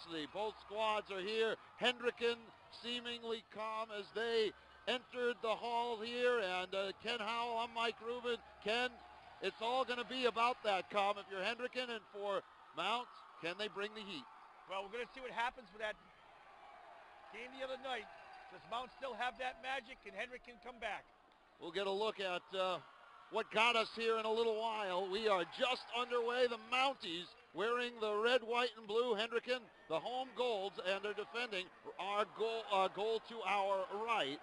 intensity. Both squads are here. Hendricken seemingly calm as they entered the hall here. And Ken Howell, I'm Mike Rubin. Ken, it's all going to be about that calm. If you're Hendricken, and for Mount, can they bring the heat? Well, we're going to see what happens with that game the other night. Does Mount still have that magic? Can Hendrick come back? We'll get a look at what got us here in a little while. We are just underway. The Mounties wearing the red, white, and blue. Hendricken, the home golds, and they're defending our goal to our right.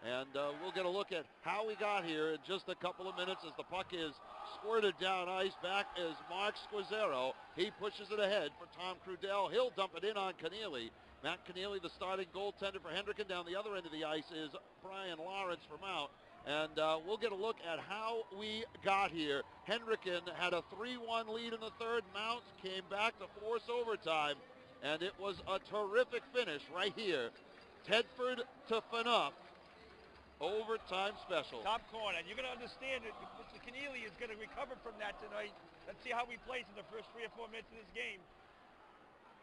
And we'll get a look at how we got here in just a couple of minutes as the puck is squirted down ice. Back is Mark Squazzaro. He pushes it ahead for Tom Crudell. He'll dump it in on Keneally. Matt Keneally, the starting goaltender for Hendricken. Down the other end of the ice is Brian Lawrence for Mount. And we'll get a look at how we got here. Hendricken had a 3-1 lead in the third. Mount came back to force overtime, and it was a terrific finish right here. Tedford to Phaneuf. Overtime special. Top corner. And you're going to understand that Mr. Keneally is going to recover from that tonight. Let's see how he plays in the first 3 or 4 minutes of this game.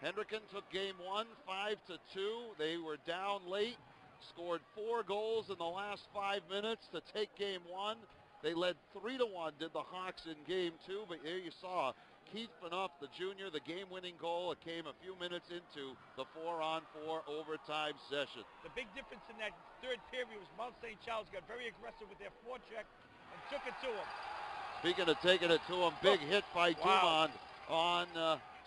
Hendricken took game 1, 5-2. They were down late, scored 4 goals in the last 5 minutes to take game 1. They led 3-1, did the Hawks in game 2, but here you saw Keith Phaneuf, the junior, the game-winning goal. It came a few minutes into the 4-on-4 overtime session. The big difference in that third period was Mount St. Charles got very aggressive with their forecheck and took it to him. Speaking of taking it to him, big hit by Dumont on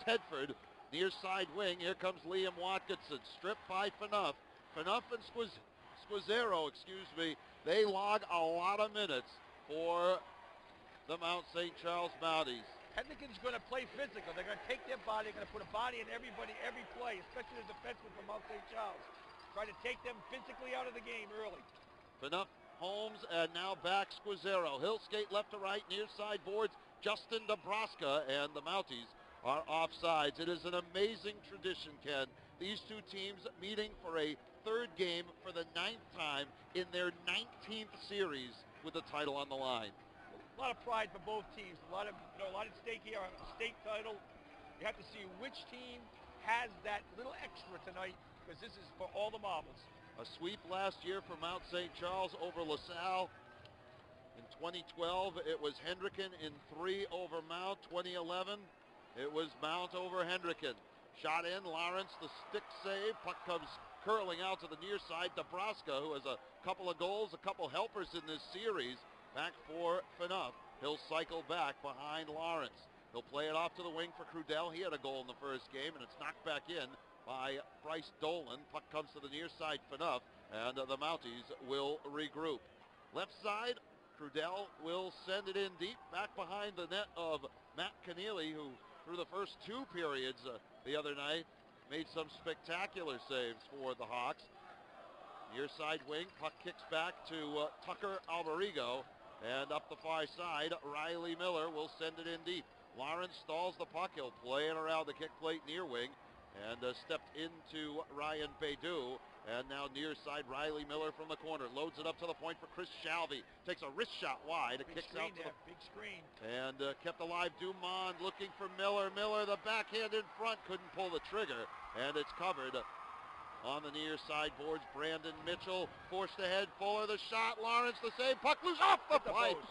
Tedford. Near side wing, here comes Liam Watkinson, stripped by Phaneuf. Phaneuf and Squazzaro, they log a lot of minutes for the Mount St. Charles Mounties. Hendrickin's going to play physical. They're going to take their body. They're going to put a body in everybody, every play, especially the defenseman from Mount St. Charles. Try to take them physically out of the game early. Phaneuf, Holmes, and now back Squazzaro. He'll skate left to right, near side boards. Justin Dabrowska and the Mounties are offsides. It is an amazing tradition, Ken. These two teams meeting for a third game for the 9th time in their 19th series with the title on the line. A lot of pride for both teams. A lot at stake here on a state title. You have to see which team has that little extra tonight, because this is for all the marbles. A sweep last year for Mount St. Charles over LaSalle. In 2012, it was Hendricken in 3 over Mount. 2011, it was Mount over Hendricken. Shot in, Lawrence, the stick save. Puck comes curling out to the near side. Dabrowska, who has a couple of goals, a couple helpers in this series, back for Phaneuf. He'll cycle back behind Lawrence. He'll play it off to the wing for Crudell. He had a goal in the first game, and it's knocked back in by Bryce Dolan. Puck comes to the near side, Phaneuf, and the Mounties will regroup. Left side, Crudell will send it in deep, back behind the net of Matt Keneally, who through the first 2 periods the other night made some spectacular saves for the Hawks. Near side wing, puck kicks back to Tucker Alberigo, and up the far side, Riley Miller will send it in deep. Lawrence stalls the puck. He'll play it around the kick plate near wing, and stepped into Ryan Baydou. And now near side, Riley Miller from the corner. Loads it up to the point for Chris Shalvey. Takes a wrist shot wide. It kicks out to the big screen. And kept alive. Dumont looking for Miller. Miller, the backhand in front, couldn't pull the trigger. And it's covered on the near side boards. Brandon Mitchell forced ahead. Fuller the shot. Lawrence the save. Puck loose off the pipe.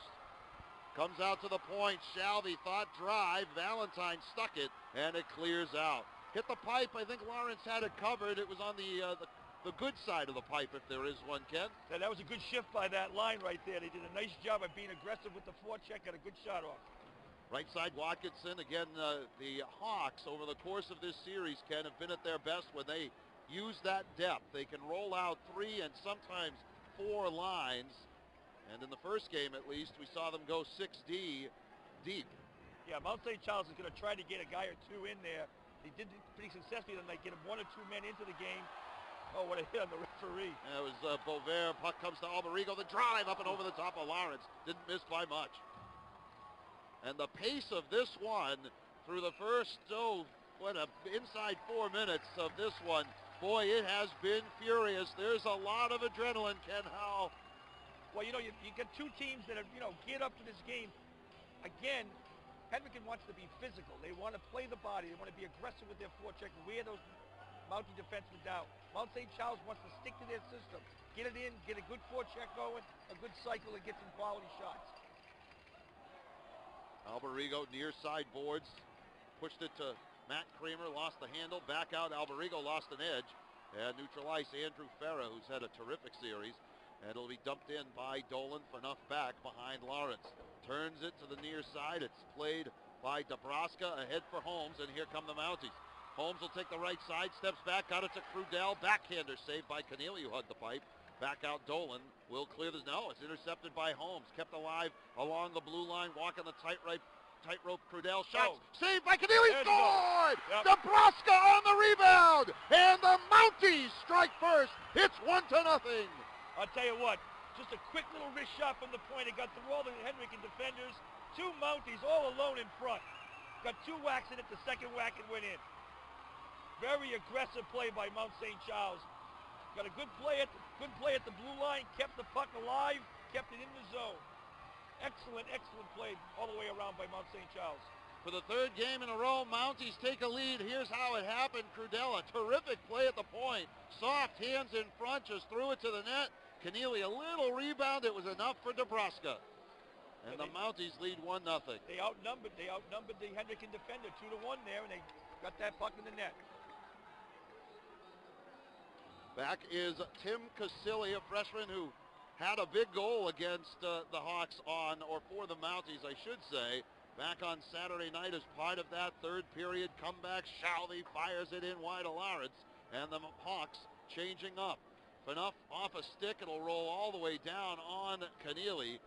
Comes out to the point. Shalvey thought drive. Valentine stuck it, and it clears out. Hit the pipe. I think Lawrence had it covered. It was on the good side of the pipe, if there is one, Ken. Yeah, that was a good shift by that line right there. They did a nice job of being aggressive with the forecheck. Got a good shot off. Right side, Watkinson. Again, the Hawks over the course of this series, Ken, have been at their best when they use that depth. They can roll out 3 and sometimes 4 lines. And in the first game, at least, we saw them go 6D deep. Yeah, Mount St. Charles is going to try to get a guy or 2 in there. They did it pretty successfully tonight, get 1 or 2 men into the game. Oh, what a hit on the referee. It was Bovair. Puck comes to Alberigo. The drive up and over the top of Lawrence. Didn't miss by much. And the pace of this one through the first, inside 4 minutes of this one, boy, it has been furious. There's a lot of adrenaline, Ken Howell. Well, you get 2 teams that are, geared up to this game. Again, Hendricken wants to be physical. They want to play the body. They want to be aggressive with their forecheck and wear those Mountie defensemen down. Mount St. Charles wants to stick to their system. Get it in, get a good forecheck going, a good cycle, and get some quality shots. Alberigo near side boards. Pushed it to Matt Kramer, lost the handle. Back out, Alberigo lost an edge. And neutral ice, Andrew Farah, who's had a terrific series. And it'll be dumped in by Dolan. Enough back behind Lawrence. Turns it to the near side. It's played by Dabrowska, ahead for Holmes, and here come the Mounties. Holmes will take the right side, steps back, got it to Crudell. Backhander saved by Keneally, who hugged the pipe. Back out Dolan. Will clear this. No, it's intercepted by Holmes. Kept alive along the blue line, walking the tightrope. Crudell shot. Saved by Keneally. Scored! Yep. Dabrowska on the rebound. And the Mounties strike first. It's 1-0. I'll tell you what, just a quick little wrist shot from the point. It got through all the Hendricken defenders. Two Mounties all alone in front. Got two whacks in it. The second whack and went in. Very aggressive play by Mount St. Charles. Got a good play at the blue line, kept the puck alive, kept it in the zone. Excellent play all the way around by Mount St. Charles. For the third game in a row, Mounties take a lead. Here's how it happened. Crudell, a terrific play at the point. Soft hands in front, just threw it to the net. Keneally, a little rebound. It was enough for Dabrowska. And the Mounties lead 1-0. They outnumbered the Hendricken defender 2-1 there, and they got that puck in the net. Back is Tim Casilli, a freshman who had a big goal against the Hawks for the Mounties, I should say. Back on Saturday night as part of that third period comeback. Shalvey fires it in wide of Lawrence, and the Hawks changing up. Enough off a stick, it'll roll all the way down on Keneally.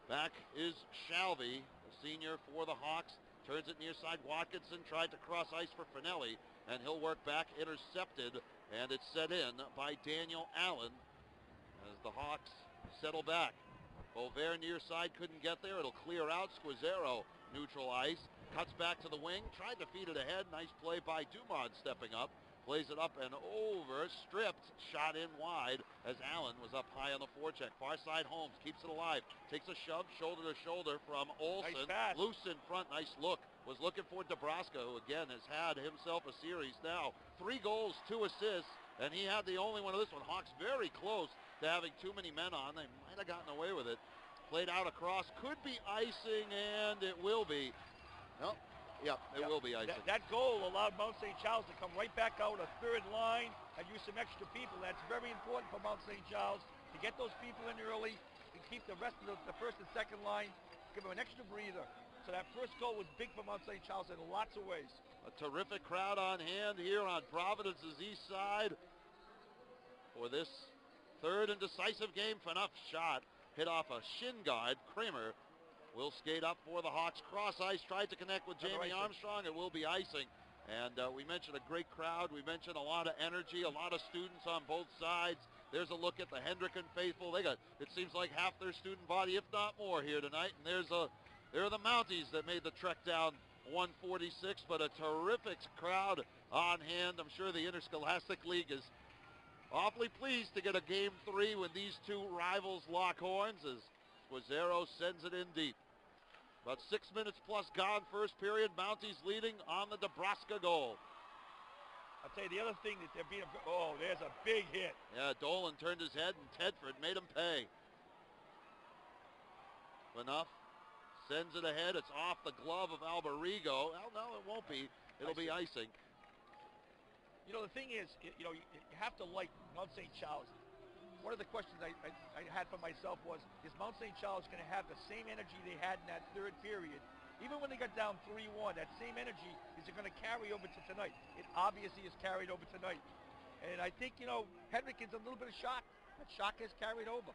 Back is Shalvey, the senior for the Hawks. Turns it near side. Watkinson tried to cross ice for Finelli, and he'll work back, intercepted, and it's set in by Daniel Allen as the Hawks settle back. Bovair near side couldn't get there. It'll clear out. Squazzaro neutral ice. Cuts back to the wing. Tried to feed it ahead. Nice play by Dumont stepping up. Plays it up and over. Stripped. Shot in wide as Allen was up high on the forecheck. Far side Holmes keeps it alive. Takes a shove shoulder to shoulder from Olsen. Nice Loose in front. Nice look. Was looking for Dabrowska, who again has had himself a series now. 3 goals, 2 assists, and he had the only one of this one. Hawks very close to having too many men on. They might have gotten away with it. Played out across. Could be icing, and it will be. No. Yep, it will be icing. That goal allowed Mount St. Charles to come right back out a third line and use some extra people. That's very important for Mount St. Charles to get those people in early and keep the rest of the first and second line, give them an extra breather. So that first goal was big for Mount St. Charles in lots of ways. A terrific crowd on hand here on Providence's east side for this third and decisive game. Enough shot hit off a shin guard. Kramer will skate up for the Hawks. Cross ice, tried to connect with Jamie Armstrong. It will be icing. And we mentioned a great crowd. We mentioned a lot of energy, a lot of students on both sides. There's a look at the Hendricken faithful. They got, it seems like half their student body, if not more, here tonight. And there are the Mounties that made the trek down 146, but a terrific crowd on hand. I'm sure the Interscholastic League is awfully pleased to get a Game 3 when these two rivals lock horns as Squazzaro sends it in deep. About 6 minutes plus gone first period. Mounties leading on the Dabrowska goal. I'll tell you the other thing that they're being, there's a big hit. Yeah, Dolan turned his head and Tedford made him pay. Enough. Sends it ahead. It's off the glove of Alberigo. Well, no, it won't be. It'll be icing. You know, the thing is, you have to like Mount St. Charles. One of the questions I had for myself was, is Mount St. Charles going to have the same energy they had in that third period? Even when they got down 3-1, that same energy, is it going to carry over to tonight? It obviously is carried over tonight. And I think, Hendrickin's a little bit of shock. That shock has carried over.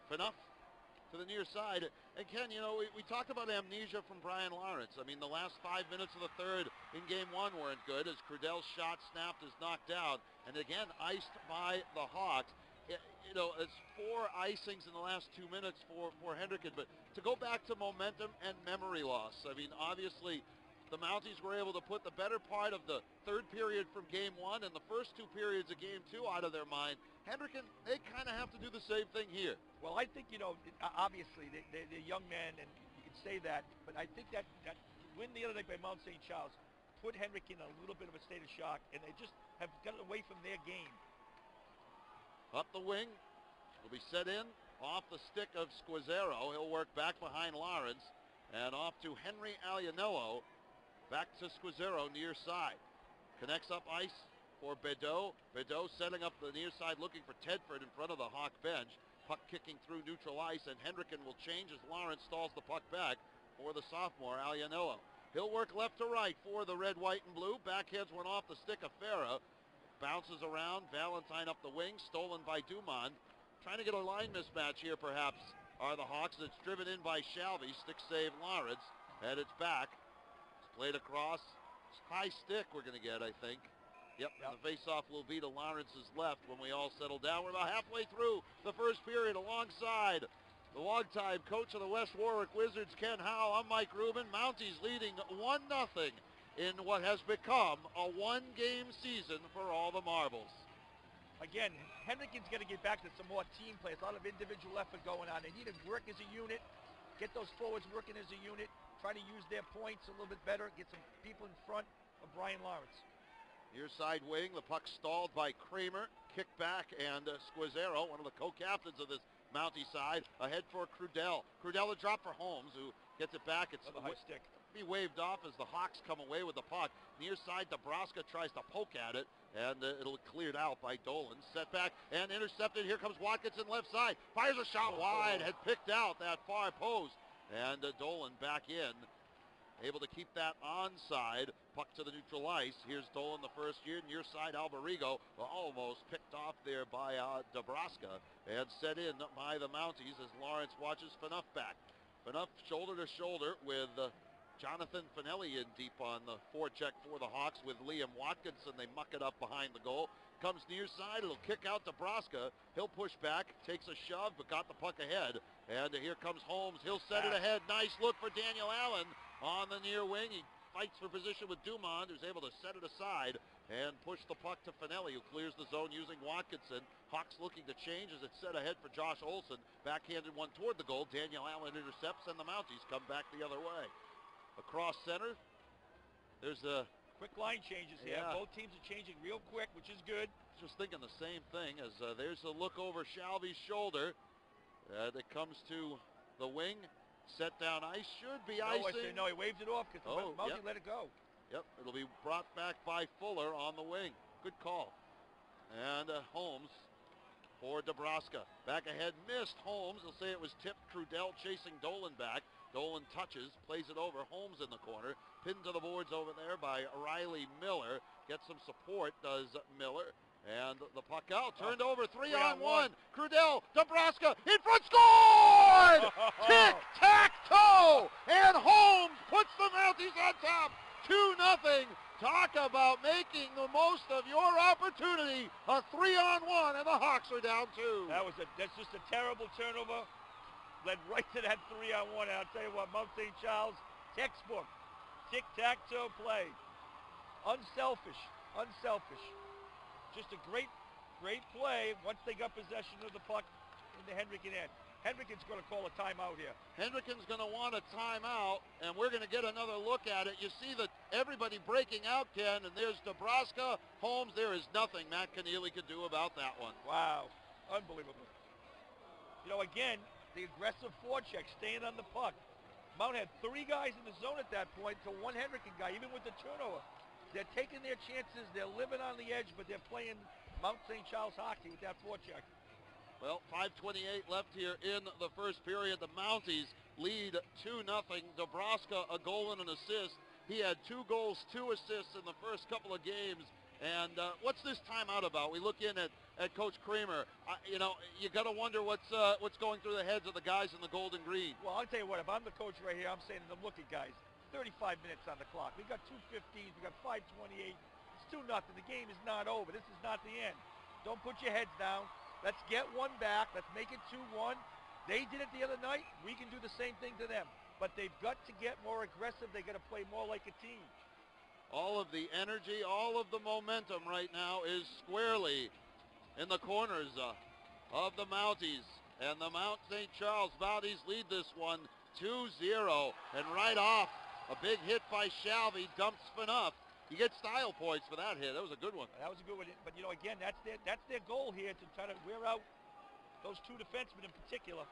Enough to the near side. And Ken, we talked about amnesia from Brian Lawrence. I mean, the last 5 minutes of the third in Game 1 weren't good as Crudell's shot snapped is knocked out. And again, iced by the Hawks. It's 4 icings in the last 2 minutes for Hendricken, but to go back to momentum and memory loss, I mean, obviously the Mounties were able to put the better part of the third period from Game 1 and the first 2 periods of Game 2 out of their mind. Hendricken, they kind of have to do the same thing here. Well, I think, obviously they're young men, and you can say that, but I think that win the other night by Mount St. Charles put Hendrick in a little bit of a state of shock, and they just have gotten away from their game. Up the wing will be set in off the stick of Squazzaro. He'll work back behind Lawrence and off to Henry Alianello. Back to Squazzaro near side. Connects up ice for Bedeau. Bedeau setting up the near side looking for Tedford in front of the Hawk bench. Puck kicking through neutral ice, and Hendricken will change as Lawrence stalls the puck back for the sophomore Alianello. He'll work left to right for the red, white, and blue. Backheads one off the stick of Farah. Bounces around. Valentine up the wing. Stolen by Dumont. Trying to get a line mismatch here, perhaps, are the Hawks. It's driven in by Shalvey. Stick save Lawrence. And it's back. It's played across. High stick we're going to get, I think. Yep. The face-off will be to Lawrence's left when we all settle down. We're about halfway through the first period alongside the longtime coach of the West Warwick Wizards, Ken Howe. I'm Mike Rubin. Mounties leading 1-0 in what has become a one-game season for all the Marbles. Again, Hendrickin's going to get back to some more team play. A lot of individual effort going on. They need to work as a unit, get those forwards working as a unit, try to use their points a little bit better, get some people in front of Brian Lawrence. Near side wing, the puck stalled by Kramer. Kick back, and Squazzaro, one of the co-captains of this Mountie side, ahead for Crudell. Crudell a drop for Holmes, who gets it back. It's a high stick. Be waved off as the Hawks come away with the puck. Near side, Dabrowska tries to poke at it, and it'll cleared out by Dolan. Set back and intercepted. Here comes Watkinson left side. Fires a shot wide, had picked out that far post, and Dolan back in. Able to keep that onside. Puck to the neutral ice. Here's Dolan the first year. Near side, Alberigo almost picked off there by Dabrowska and set in by the Mounties as Lawrence watches Phaneuf back. Phaneuf shoulder to shoulder with Jonathan Finelli in deep on the forecheck for the Hawks with Liam Watkinson. They muck it up behind the goal. Comes near side. It'll kick out Dabrowska. He'll push back. Takes a shove, but got the puck ahead. And here comes Holmes. He'll set it ahead. Nice look for Daniel Allen on the near wing. He fights for position with Dumont, who's able to set it aside and push the puck to Finelli, who clears the zone using Watkinson. Hawks looking to change as it's set ahead for Josh Olson. Backhanded one toward the goal. Daniel Allen intercepts, and the Mounties come back the other way. Across center, there's a quick line changes here. Both teams are changing real quick, which is good. Just thinking the same thing as there's a look over Shalvey's shoulder. That comes to the wing. Set down ice. Should be icing. No, he waved it off because Mountie let it go. Yep, it'll be brought back by Fuller on the wing. Good call. And Holmes for Dabrowska. Back ahead, missed Holmes. They'll say it was tipped. Crudell chasing Dolan back. Dolan touches, plays it over. Holmes in the corner. Pinned to the boards over there by Riley Miller. Gets some support, does Miller. And the puck out. Turned over. 3-on-1. Crudell, Dabrowska, in front, scored! Tic-tac-toe! And Holmes puts the Mounties on top. 2-0. Talk about making the most of your opportunity. A 3-on-1, and the Hawks are down 2. That's just a terrible turnover. Led right to that 3-on-1, and I'll tell you what, Mount St. Charles, textbook, tic-tac-toe play. Unselfish. Just a great play once they got possession of the puck in the Hendricken end. Hendrickin's going to call a timeout here. Hendrickin's going to want a timeout, and we're going to get another look at it. You see that everybody breaking out, Ken, and there's Dabrowska, Holmes. There is nothing Matt Keneally can do about that one. Wow, unbelievable. Again, the aggressive forecheck, staying on the puck. Mount had 3 guys in the zone at that point to 1 Hendricken guy, even with the turnover. They're taking their chances. They're living on the edge, but they're playing Mount St. Charles hockey with that forecheck. Well, 5:28 left here in the first period. The Mounties lead 2-0. Dabrowska, a goal and an assist. He had 2 goals, 2 assists in the first couple of games. And what's this timeout about? We look in at Coach Kramer. You got to wonder what's going through the heads of the guys in the gold and green. Well, I'll tell you what. If I'm the coach right here, I'm saying to them, look at guys, 35 minutes on the clock. We got 2:15. We got 5:28. It's 2-0. The game is not over. This is not the end. Don't put your heads down. Let's get one back. Let's make it 2-1. They did it the other night. We can do the same thing to them. But they've got to get more aggressive. They got to play more like a team. All of the energy, all of the momentum right now is squarely in the corners of the Mounties. And the Mount St. Charles Mounties lead this one 2-0. And right off A big hit by Shalvey, dumps Phaneuf. You get style points for that hit. That was a good one. That was a good one. But, you know, again, that's their goal here, to try to wear out those two defensemen in particular.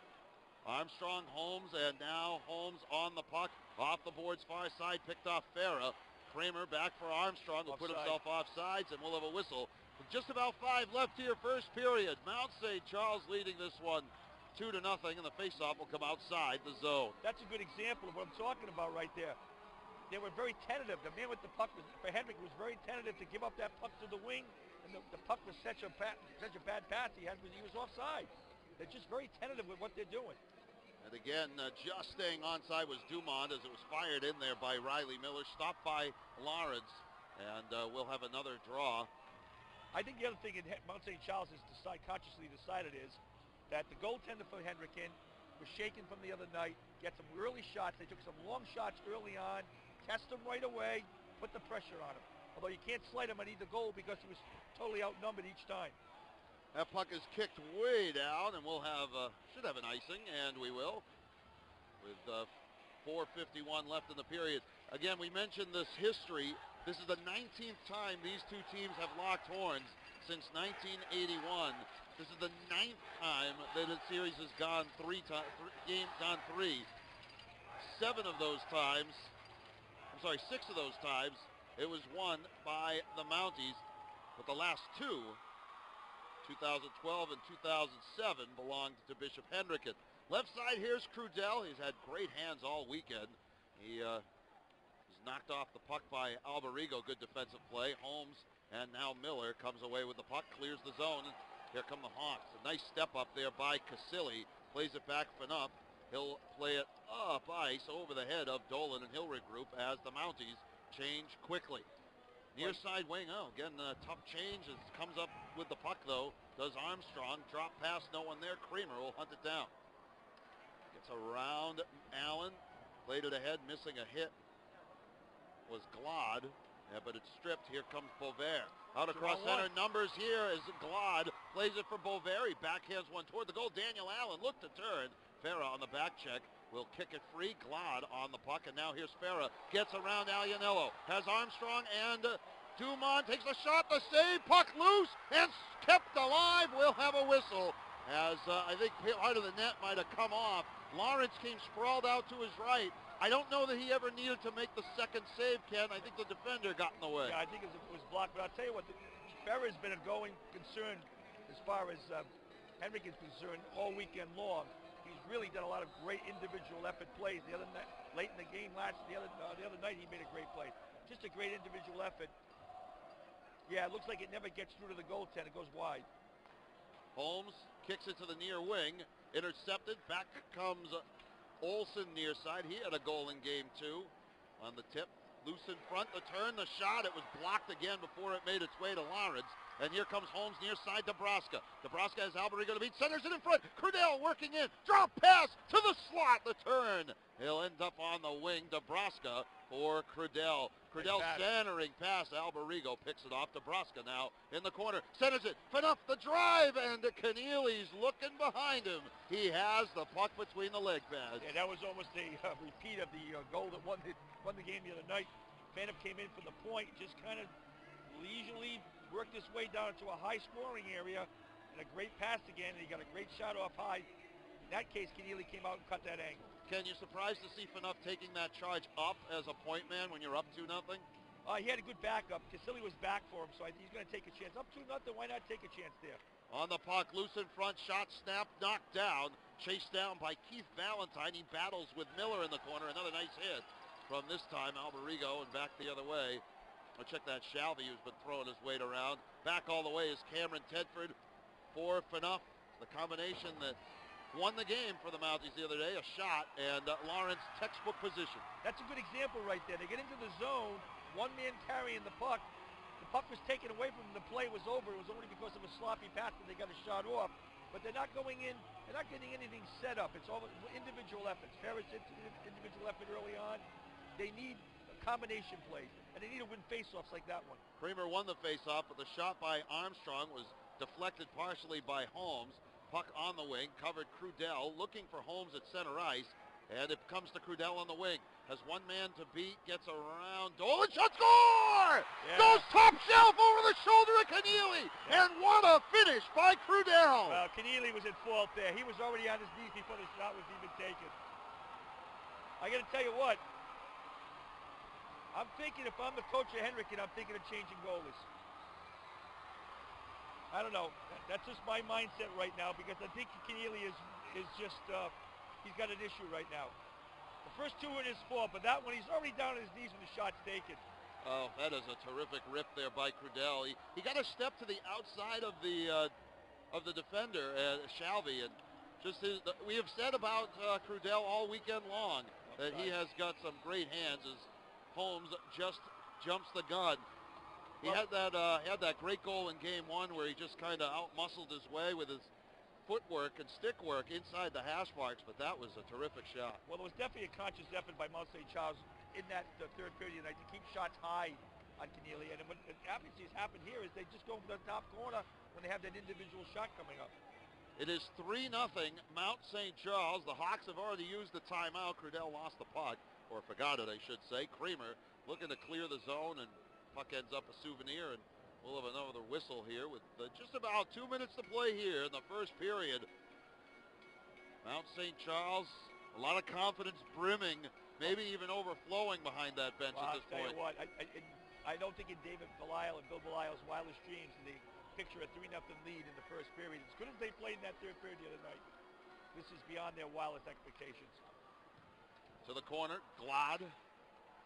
Armstrong, Holmes, and now Holmes on the puck. Off the board's far side, picked off Farah. Kramer back for Armstrong, who put himself offsides, and we'll have a whistle. With just about 5 left here, first period. Mount St. Charles leading this one 2-0, and the faceoff will come outside the zone. That's a good example of what I'm talking about right there. They were very tentative. The man with the puck for Hendrick was very tentative to give up that puck to the wing, and the puck was such a bad pass he was offside. They're just very tentative with what they're doing. And again, just staying onside was Dumont as it was fired in there by Riley Miller, stopped by Lawrence, and we'll have another draw. I think the other thing Mount St. Charles has consciously decided is that the goaltender for Hendricken was shaken from the other night, get some early shots. They took some long shots early on, test him right away, put the pressure on him. Although you can't slight him on either goal because he was totally outnumbered each time. That puck is kicked way down, and we'll have, should have an icing, and we will, with 4:51 left in the period. Again, we mentioned this history. This is the 19th time these two teams have locked horns since 1981. This is the 9th time that the series has gone three. 7 of those times, 6 of those times, it was won by the Mounties, but the last 2, 2012 and 2007, belonged to Bishop Hendricken. Left side, here's Crudell. He's had great hands all weekend. He was knocked off the puck by Alberigo. Good defensive play. Holmes and now Miller comes away with the puck, clears the zone. Here come the Hawks. A nice step up there by Casilli. Plays it back Phaneuf. He'll play it up ice over the head of Dolan, and he'll regroup as the Mounties change quickly. Near side wing, again, a tough change. It comes up with the puck, though. Does Armstrong. Drop pass, no one there. Kramer will hunt it down. Gets around Allen. Played it ahead, missing a hit. Was Glad, but it's stripped. Here comes Bovair. Out across center, numbers here is Glad. Plays it for Bovair. He backhands one toward the goal. Daniel Allen looked to turn. Farah on the back check will kick it free. Glad on the puck, and now here's Farah. Gets around Alianello. Has Armstrong, and Dumont takes a shot. The save. Puck loose and kept alive. We'll have a whistle as I think part of the net might have come off. Lawrence came sprawled out to his right. I don't know that he ever needed to make the second save, Ken. I think the defender got in the way. Yeah, I think it was blocked, but I'll tell you what, Farah's been a going concern as far as Hendrick is concerned all weekend long. He's really done a lot of great individual effort plays. The other night, late in the game the other night, he made a great play. Just a great individual effort. Yeah, it looks like it never gets through to the goaltender. It goes wide. Holmes kicks it to the near wing. Intercepted. Back comes Olsen near side. He had a goal in game 2 on the tip. Loose in front. The turn, the shot. It was blocked again before it made its way to Lawrence. And here comes Holmes near side. Nebraska. Nebraska has Alberigo to beat. Centers it in front. Crudell working in. Drop pass to the slot. The turn. He'll end up on the wing. Nebraska for Crudell. Crudell centering pass. Alberigo picks it off. Nebraska now in the corner. Centers it. Phaneuf the drive. And Keneally's looking behind him. He has the puck between the leg pads. Yeah, that was almost a repeat of the goal that won the game the other night. Phaneuf came in for the point. Just kind of leisurely worked his way down into a high-scoring area, and a great pass again, and he got a great shot off high. In that case, Keneally came out and cut that angle. Ken, you surprised to see Phaneuf taking that charge up as a point man when you're up 2-0? He had a good backup. Casilli was back for him, so I think he's going to take a chance. Up 2-0, why not take a chance there? On the puck, loose in front, shot, snap, knocked down. Chased down by Keith Valentine. He battles with Miller in the corner. Another nice hit from this time Alberigo, and back the other way. I'll check that Shalvey, who's been throwing his weight around. Back all the way is Cameron Tedford for Phaneuf. The combination that won the game for the Mounties the other day. A shot, and Lawrence textbook position. That's a good example right there. They get into the zone, one man carrying the puck. The puck was taken away from them. The play was over. It was only because of a sloppy pass that they got a shot off. But they're not going in. They're not getting anything set up. It's all individual efforts. Ferris individual effort early on. They need combination plays, and they need to win faceoffs like that one. Kramer won the faceoff, but the shot by Armstrong was deflected partially by Holmes. Puck on the wing, covered Crudell, looking for Holmes at center ice, And it comes to Crudell on the wing. Has one man to beat, gets around. Dolan shot, score! Yeah. Goes top shelf over the shoulder of Keneally. Yeah. And what a finish by Crudell. Well, Keneally was at fault there. He was already on his knees before the shot was even taken. I got to tell you what. I'm thinking, if I'm the coach of Hendricken, I'm thinking of changing goalies. I don't know. That's just my mindset right now, because I think Keneally is just, he's got an issue right now. The first two were his fault, but that one, he's already down on his knees when the shot's taken. Oh, that is a terrific rip there by Crudell. He got a step to the outside of the defender, Shalvey, and just we have said about Crudell all weekend long that he has got some great hands as Holmes just jumps the gun. He had that great goal in game one where he just kind of out-muscled his way with his footwork and stick work inside the hash marks, but that was a terrific shot. Well, there was definitely a conscious effort by Mount St. Charles in that third period tonight to keep shots high on Keneally, and what obviously has happened here is they just go for the top corner when they have that individual shot coming up. It is 3-0 Mount St. Charles. The Hawks have already used the timeout. Crudell lost the puck, or forgot it, I should say. Creamer looking to clear the zone, and puck ends up a souvenir, and we'll have another whistle here with just about 2 minutes to play here in the first period. Mount St. Charles, a lot of confidence brimming, maybe even overflowing behind that bench at this point. I'll tell you what, I don't think in David Belisle and Bill Belisle's wildest dreams did they picture a 3-0 lead in the first period. As good as they played in that third period the other night, this is beyond their wildest expectations. To the corner, Glad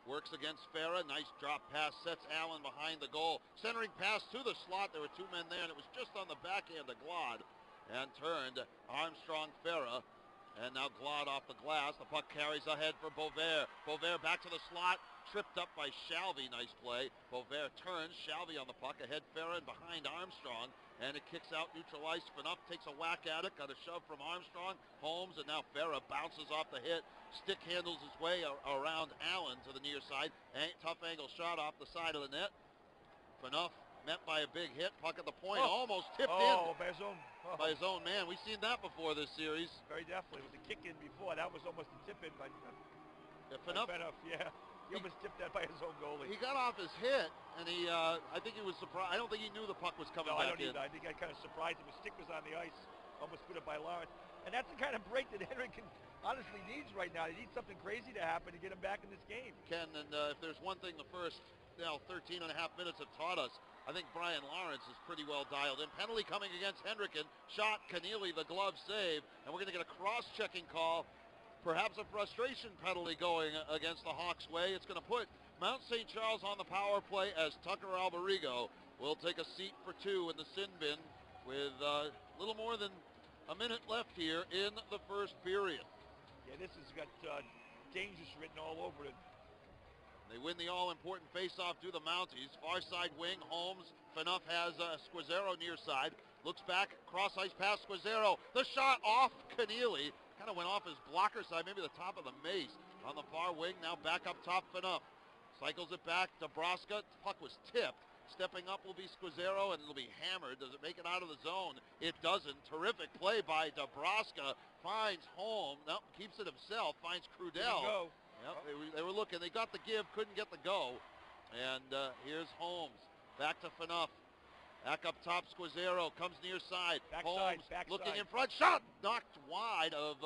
works against Farah. Nice drop pass, sets Allen behind the goal. Centering pass to the slot. There were two men there, and it was just on the backhand of Glad. And turned Armstrong, Farah. And now Glad off the glass. The puck carries ahead for Beauvais. Beauvais back to the slot. Tripped up by Shalvey. Nice play. Beauvais turns. Shalvey on the puck. Ahead Farah and behind Armstrong. And it kicks out, neutralized. Fanup takes a whack at it. Got a shove from Armstrong. Holmes, and now Farah bounces off the hit. Stick handles his way around Allen to the near side. Tough angle shot off the side of the net. Fanup met by a big hit. Puck at the point. Almost tipped in. By his own man. We've seen that before this series. Very definitely. With the kick in before, that was almost a tip in by Fanup. Yeah. He almost tipped that by his own goalie. He got off his hit, and I think he was surprised. I don't think he knew the puck was coming back in. No, I don't either. I think I kind of surprised him. His stick was on the ice. Almost put it by Lawrence. And that's the kind of break that Hendricken honestly needs right now. He needs something crazy to happen to get him back in this game. Ken, and if there's one thing the first 13 and a half minutes have taught us, I think Brian Lawrence is pretty well dialed in. Penalty coming against Hendricken. Shot, Keneally, the glove save. And we're going to get a cross-checking call. Perhaps a frustration penalty going against the Hawks' way. It's going to put Mount St. Charles on the power play as Tucker Alberigo will take a seat for two in the sin bin with a little more than a minute left here in the first period. Yeah, this has got dangerous written all over it. They win the all-important face-off to the Mounties. Far side wing, Holmes. Fanup has Squazzaro near side. Looks back, cross-ice pass, Squazzaro. The shot off Keneally. Kind of went off his blocker side, maybe the top of the mace. On the far wing, now back up top, Fanup. Cycles it back, Dabrowska. Puck was tipped. Stepping up will be Squazzaro, and it'll be hammered. Does it make it out of the zone? It doesn't. Terrific play by Dabrowska. Finds Holmes. No, keeps it himself. Finds Crudell. Yep, they were looking. They got the give, couldn't get the go. And here's Holmes. Back to Fanup. Back up top, Squazzaro comes near side. Holmes looking in front. Shot! Knocked wide of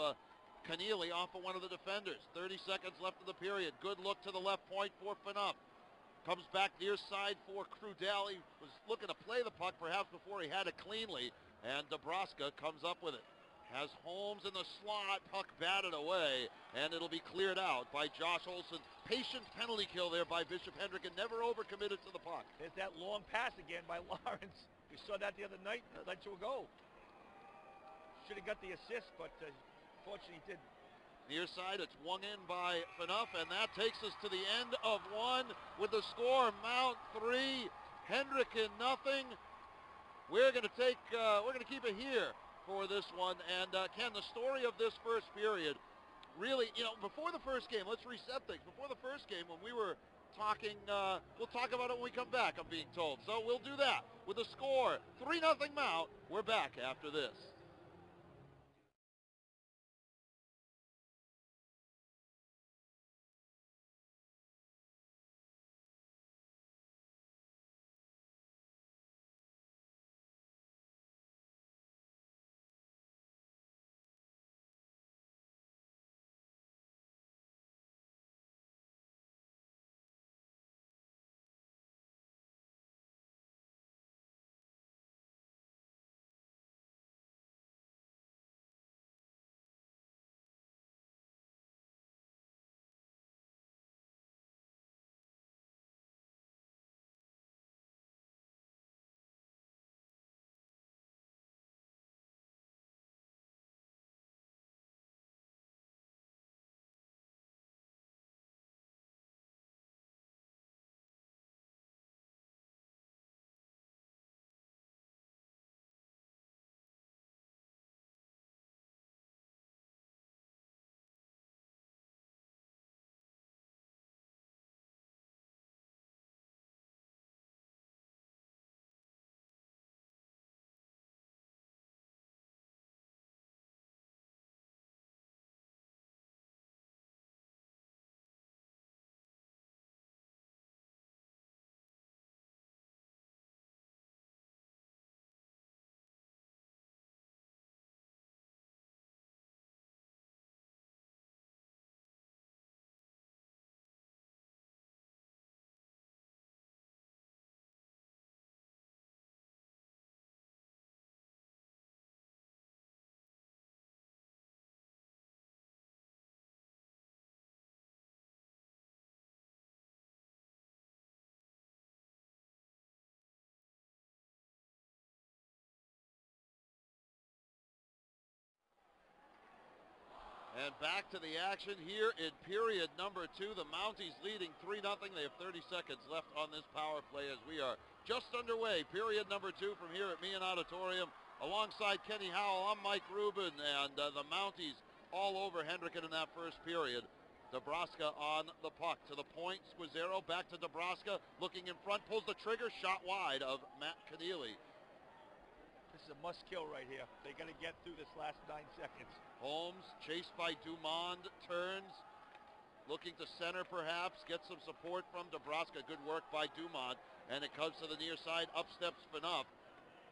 Keneally off of one of the defenders. 30 seconds left of the period. Good look to the left point for Fanup. Comes back near side for Crudell. He was looking to play the puck perhaps before he had it cleanly. And Dabrowska comes up with it. Has Holmes in the slot, puck batted away, and it'll be cleared out by Josh Olson. Patient penalty kill there by Bishop Hendricken, never overcommitted to the puck. There's that long pass again by Lawrence. We saw that the other night, that led to a goal. Should have got the assist, but fortunately he didn't. Near side, it's swung in by Fanup, and that takes us to the end of one with the score, Mount 3, Hendricken nothing. We're going to keep it here for this one. And Ken, the story of this first period, really, before the first game, let's reset things. Before the first game, when we were talking, we'll talk about it when we come back, I'm being told. So we'll do that with the score, 3-0 Mount. We're back after this. And back to the action here in period number 2. The Mounties leading 3-0. They have 30 seconds left on this power play as we are just underway. Period number 2 from here at Meehan Auditorium. Alongside Kenny Howell, I'm Mike Rubin, and the Mounties all over Hendricken in that first period. Dabrowska on the puck. To the point, Squizzero back to Dabrowska. Looking in front, pulls the trigger. Shot wide of Matt Keneally. This is a must-kill right here. They got to get through this last 9 seconds. Holmes, chased by Dumond, turns, looking to center perhaps, gets some support from Dabrowska. Good work by Dumond, and it comes to the near side. Up steps Phaneuf.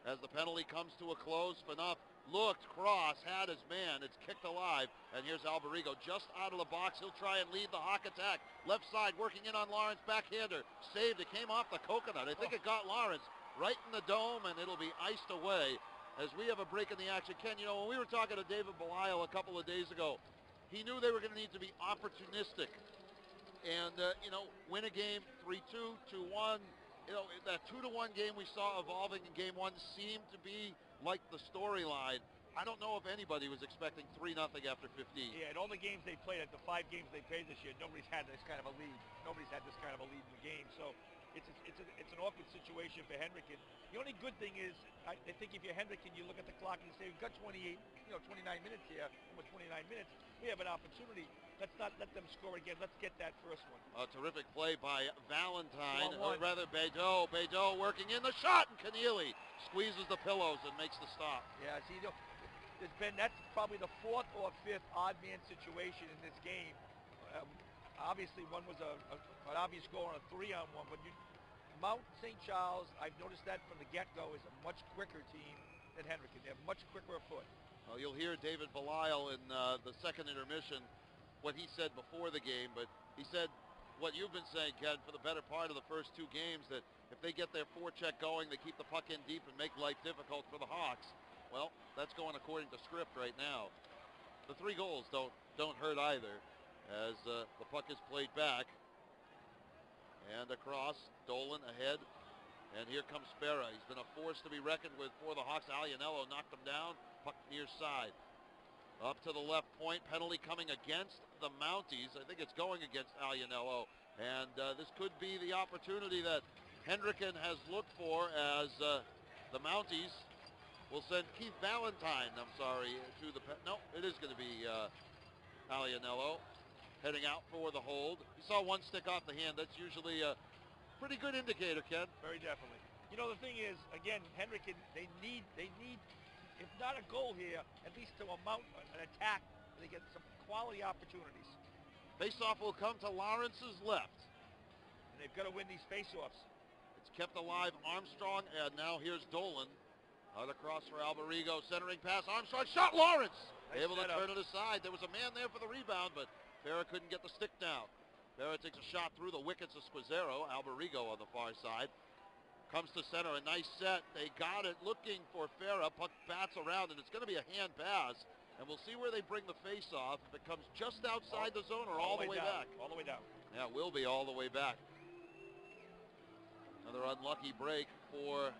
As the penalty comes to a close, Phaneuf looked, cross, had his man. It's kicked alive, and here's Alberigo just out of the box. He'll try and lead the Hawk attack. Left side, working in on Lawrence, backhander. Saved, it came off the coconut. I think it got Lawrence right in the dome, and it'll be iced away. As we have a break in the action. Ken, you know, when we were talking to David Belisle a couple of days ago, he knew they were going to need to be opportunistic and, win a game 3-2, 2-1. You know, that 2-1 game we saw evolving in game 1 seemed to be like the storyline. I don't know if anybody was expecting 3-0 after 15. Yeah, and all the games they played, at the 5 games they played this year, nobody's had this kind of a lead. Nobody's had this kind of a lead in the game. So it's an awkward situation for Hendricken. The only good thing is, I think if you're Hendricken, you look at the clock and you say, we've got 29 minutes here. With 29 minutes, we have an opportunity. Let's not let them score again. Let's get that first one. A terrific play by Valentine, or 1-1. rather Bedeau. Bedeau working in the shot, and Keneally squeezes the pillows and makes the stop. Yeah, see, that's probably the 4th or 5th odd man situation in this game. Obviously, one was an obvious goal on a 3-on-1, but Mount St. Charles, I've noticed that from the get-go, is a much quicker team than Hendricken. They have much quicker a foot. Well, you'll hear David Belisle in the second intermission, what he said before the game, but he said what you've been saying, Ken, for the better part of the first 2 games, that if they get their forecheck going, they keep the puck in deep and make life difficult for the Hawks. Well, that's going according to script right now. The 3 goals don't hurt either, as the puck is played back. And across, Dolan ahead, and here comes Spera. He's been a force to be reckoned with for the Hawks. Alianello knocked him down, puck near side. Up to the left point, penalty coming against the Mounties. I think it's going against Alianello, and this could be the opportunity that Hendricken has looked for, as the Mounties will send Keith Valentine, to the... No, it is going to be Alianello. Heading out for the hold. You saw one stick off the hand. That's usually a pretty good indicator, Ken. Very definitely. You know, the thing is, again, Hendricken, they need, if not a goal here, at least to mount an attack. They get some quality opportunities. Faceoff will come to Lawrence's left. And they've got to win these faceoffs. It's kept alive, Armstrong, and now here's Dolan. Out across for Alberigo, centering pass, Armstrong, shot, Lawrence! Nice able to setup. turn it aside. There was a man there for the rebound, but Farah couldn't get the stick down. Farah takes a shot through the wickets of Squizzero. Alberigo on the far side. Comes to center, a nice set. They got it, looking for Farah. Puck bats around, and it's going to be a hand pass. And we'll see where they bring the face off. If it comes just outside the zone or all the way back. All the way down. Yeah, it will be all the way back. Another unlucky break for...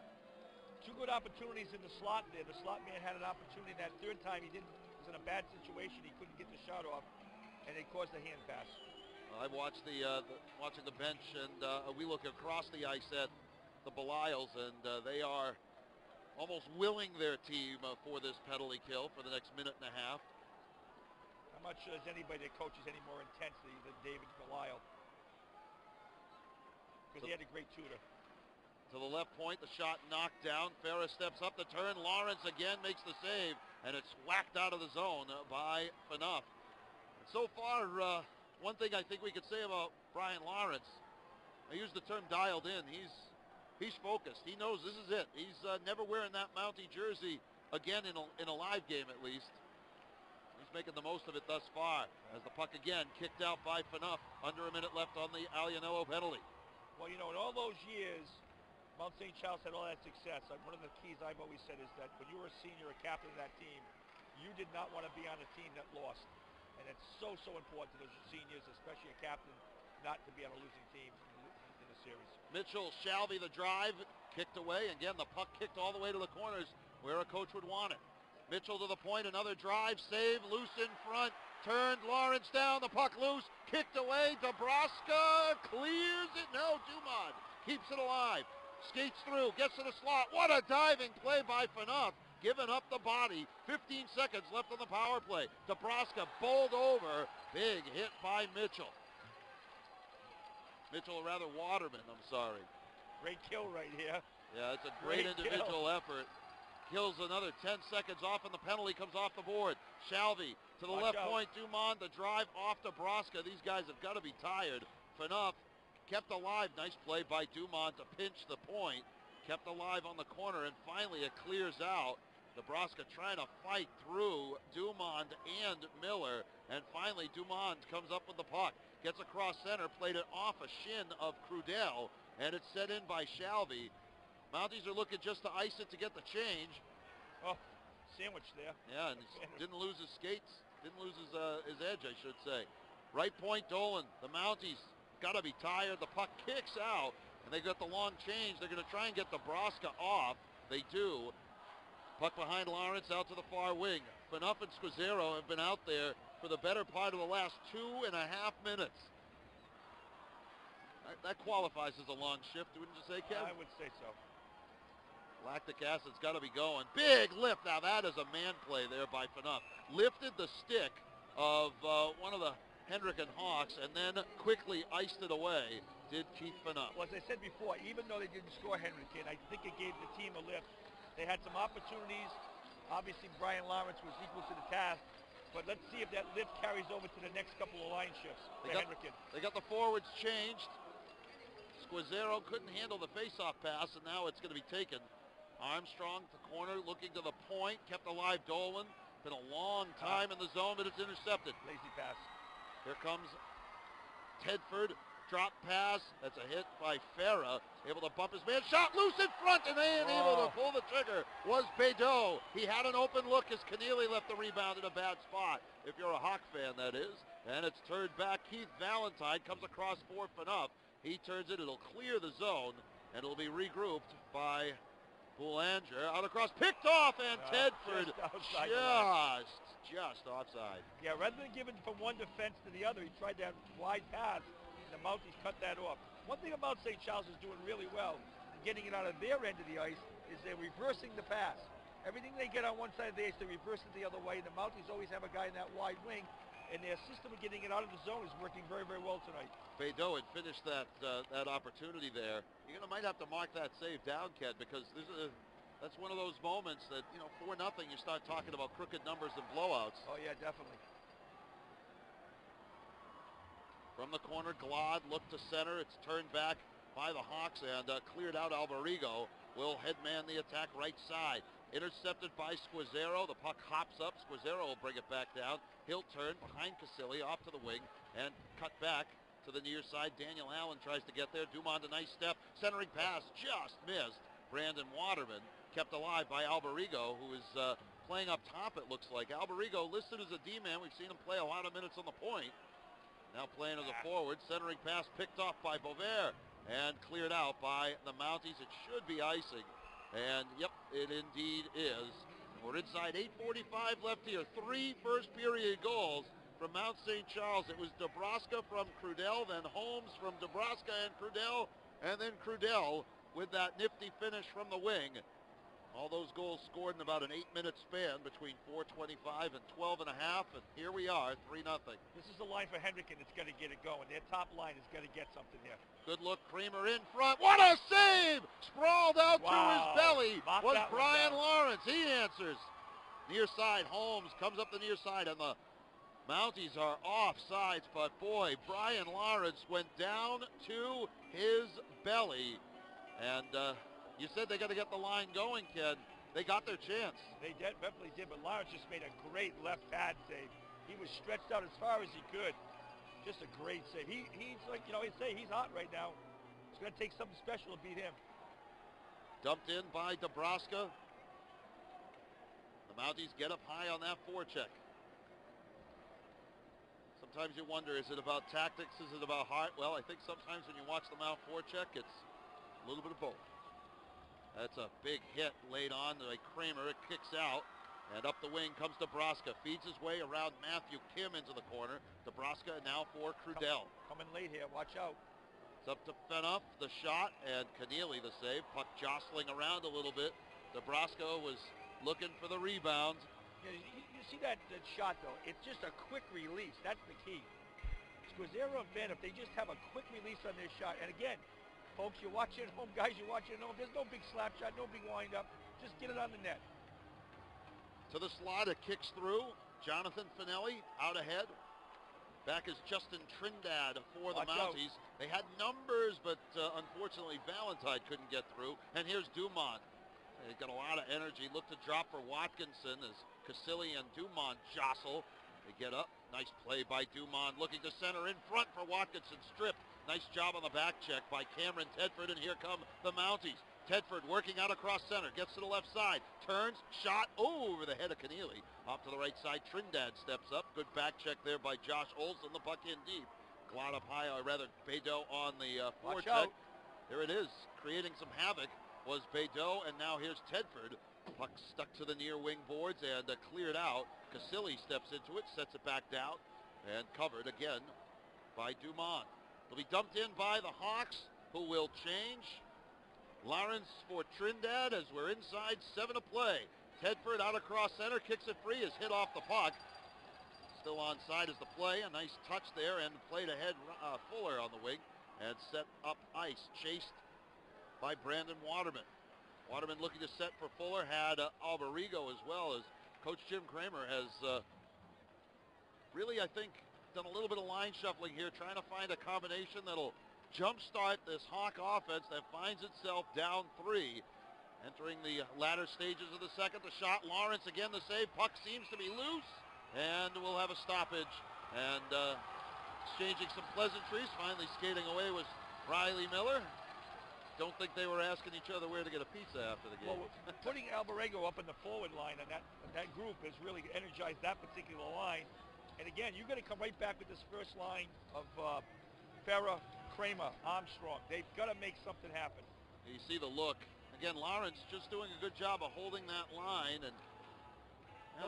2 good opportunities in the slot there. The slot man had an opportunity that 3rd time. He was in a bad situation. He couldn't get the shot off, and it caused a hand pass. I watched watching the bench, and we look across the ice at the Belisles, and they are almost willing their team for this penalty kill for the next minute and a half. I'm not sure there's anybody that coaches any more intensely than David Belisle, because he had a great tutor. To the left point, the shot knocked down. Farah steps up the turn. Lawrence again makes the save, and it's whacked out of the zone by Phaneuf. So far, one thing I think we could say about Brian Lawrence, I use the term dialed in. He's focused. He knows this is it. He's never wearing that Mountie jersey again in a live game, at least. He's making the most of it thus far, as the puck again kicked out by Phaneuf. Under a minute left on the Alianello penalty. Well, you know, in all those years, Mount St. Charles had all that success. One of the keys I've always said is that when you were a senior, a captain of that team, you did not want to be on a team that lost. And it's so important to those seniors, especially a captain, not to be on a losing team in the series. Mitchell Shalvey, the drive, kicked away. Again, the puck kicked all the way to the corners where a coach would want it. Mitchell to the point, another drive, save, loose in front. turned Lawrence down, the puck loose, kicked away, Dubraska clears it, no, Dumont keeps it alive, skates through, gets to the slot, what a diving play by Phaneuf, giving up the body, 15 seconds left on the power play, Dubraska bowled over, big hit by Mitchell. Mitchell, or rather Waterman, I'm sorry. Great kill right here. Yeah, it's a great individual effort. Kills another 10 seconds off, and the penalty comes off the board. Shalvey to the left point. Dumont, the drive off Dubraska. These guys have got to be tired. Phaneuf kept alive. Nice play by Dumont to pinch the point. Kept alive on the corner, and finally it clears out. Dubraska trying to fight through Dumont and Miller, and finally Dumont comes up with the puck. Gets across center, played it off a shin of Crudell, and it's set in by Shalvey. Mounties are looking just to ice it to get the change. Oh, sandwich there. Yeah, and he didn't lose his skates, didn't lose his edge, I should say. Right point, Dolan. The Mounties got to be tired. The puck kicks out, and they got the long change. They're going to try and get Dubraska off. They do. Puck behind Lawrence out to the far wing. Phaneuf and Squazzaro have been out there for the better part of the last 2.5 minutes. That qualifies as a long shift, wouldn't you say, Kevin? I would say so. Lactic acid's got to be going. Big lift. Now that is a man play there by Phaneuf. Lifted the stick of one of the Hendricken Hawks and then quickly iced it away, did Keith Phaneuf. Well, as I said before, even though they didn't score Hendricken, I think it gave the team a lift. They had some opportunities. Obviously, Brian Lawrence was equal to the task. But let's see if that lift carries over to the next couple of line shifts for Hendricken. They got the forwards changed. Squazzaro couldn't handle the face-off pass, and now it's going to be taken. Armstrong to corner, looking to the point, kept alive Dolan. Been a long time in the zone, but it's intercepted. Lazy pass. Here comes Tedford. Drop pass. That's a hit by Farah. Able to bump his man. Shot loose in front, and they ain't able to pull the trigger. Was Bédot. He had an open look as Keneally left the rebound in a bad spot. If you're a Hawk fan, that is. And it's turned back. Keith Valentine comes across for Phaneuf. He turns it. It'll clear the zone, and it'll be regrouped by Boulanger. Out across. Picked off, and Tedford just offside. Yeah, rather than giving from one defense to the other, he tried that wide pass. The Mounties cut that off. One thing about St. Charles is doing really well, getting it out of their end of the ice, is they're reversing the pass. Everything they get on one side of the ice, they reverse it the other way. The Mounties always have a guy in that wide wing, and their system of getting it out of the zone is working very, very well tonight. Bédot had finished that opportunity there. You're might have to mark that save down, Ken, because that's one of those moments that, 4-0, you start talking about crooked numbers and blowouts. Oh, yeah, definitely. From the corner, Glad looked to center. It's turned back by the Hawks and cleared out. Alberigo will headman the attack right side. Intercepted by Squazzaro. The puck hops up. Squazzaro will bring it back down. He'll turn behind Casilli off to the wing and cut back to the near side. Daniel Allen tries to get there. Dumont a nice step. Centering pass just missed. Brandon Waterman kept alive by Alberigo, who is playing up top, it looks like. Alberigo listed as a D-man. We've seen him play a lot of minutes on the point. Now playing as a forward. Centering pass picked off by Bovair and cleared out by the Mounties. It should be icing. And, yep, it indeed is. And we're inside 8:45 left here. 3 first-period goals from Mount St. Charles. It was Dubraska from Crudell, then Holmes from Dubraska and Crudell, and then Crudell with that nifty finish from the wing. All those goals scored in about an 8-minute span between 4:25 and 12 and a half, and here we are, 3-0. This is the line for Hendricken that's got to get it going. Their top line has got to get something here. Good look, Creamer in front. What a save! Sprawled out to his belly was Brian Lawrence. He answers. Near side, Holmes comes up the near side, and the Mounties are off sides, but boy, Brian Lawrence went down to his belly, and you said they got to get the line going, Ken. They got their chance. They definitely did, but Lawrence just made a great left pad save. He was stretched out as far as he could. Just a great save. He's like, they say he's hot right now. It's going to take something special to beat him. Dumped in by Dubraska. The Mounties get up high on that forecheck. Sometimes you wonder, is it about tactics? Is it about heart? Well, I think sometimes when you watch the Mount forecheck, it's a little bit of both. That's a big hit laid on by Kramer. It kicks out. And up the wing comes Dabrowska. Feeds his way around Matthew Kim into the corner. Dabrowska now for Crudell. Coming late here. Watch out. It's up to Fenough, the shot, and Keneally the save. Puck jostling around a little bit. Dabrowska was looking for the rebound. Yeah, you see that shot, though. It's just a quick release. That's the key. Squazzero and Ben, if they just have a quick release on their shot, and again, folks, you're watching at home, guys, you're watching at home. There's no big slap shot, no big wind-up. Just get it on the net. To the slot, it kicks through. Jonathan Finelli out ahead. Back is Justin Trindad for the Mounties. They had numbers, but unfortunately Valentine couldn't get through. And here's Dumont. They've got a lot of energy. Look to drop for Watkinson as Casilli and Dumont jostle. They get up. Nice play by Dumont. Looking to center in front for Watkinson. Stripped. Nice job on the back check by Cameron Tedford. And here come the Mounties. Tedford working out across center, gets to the left side, turns, shot over the head of Keneally. Off to the right side, Trindad steps up. Good back check there by Josh Olson, the puck in deep. Glad up high, or rather Bédot on the forecheck. There it is, creating some havoc was Bédot, and now here's Tedford. Puck stuck to the near wing boards and cleared out. Casilli steps into it, sets it back down, and covered again by Dumont. It'll be dumped in by the Hawks, who will change. Lawrence for Trindad as we're inside 7 to play. Tedford out across center, kicks it free, is hit off the puck. Still onside is the play. A nice touch there and played ahead Fuller on the wing and set up ice. Chased by Brandon Waterman. Waterman looking to set for Fuller, had Alberigo as well, as Coach Jim Kramer has really, I think, done a little bit of line shuffling here, trying to find a combination that'll jumpstart this Hawk offense that finds itself down 3. Entering the latter stages of the second. The shot, Lawrence again the save. Puck seems to be loose, and we'll have a stoppage. And exchanging some pleasantries, finally skating away was Riley Miller. Don't think they were asking each other where to get a pizza after the game. Well, putting Alberigo up in the forward line and that group has really energized that particular line. And again, you're going to come right back with this first line of Farah, Kramer, Armstrong. They've got to make something happen. You see the look. Again, Lawrence just doing a good job of holding that line, and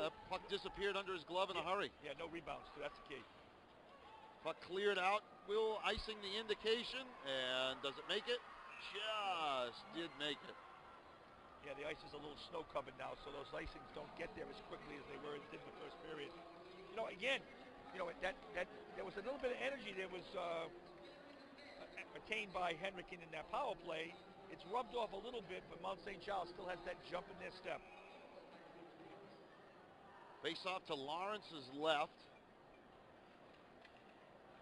that puck disappeared under his glove in a hurry. Yeah, no rebounds, so that's the key. Puck cleared out. Will icing the indication, and does it make it? Just did make it. Yeah, the ice is a little snow-covered now, so those icings don't get there as quickly as they were in the first period. You know, again, that there was a little bit of energy that was attained by Hendricken in that power play. It's rubbed off a little bit, but Mount St. Charles still has that jump in their step. Face off to Lawrence's left.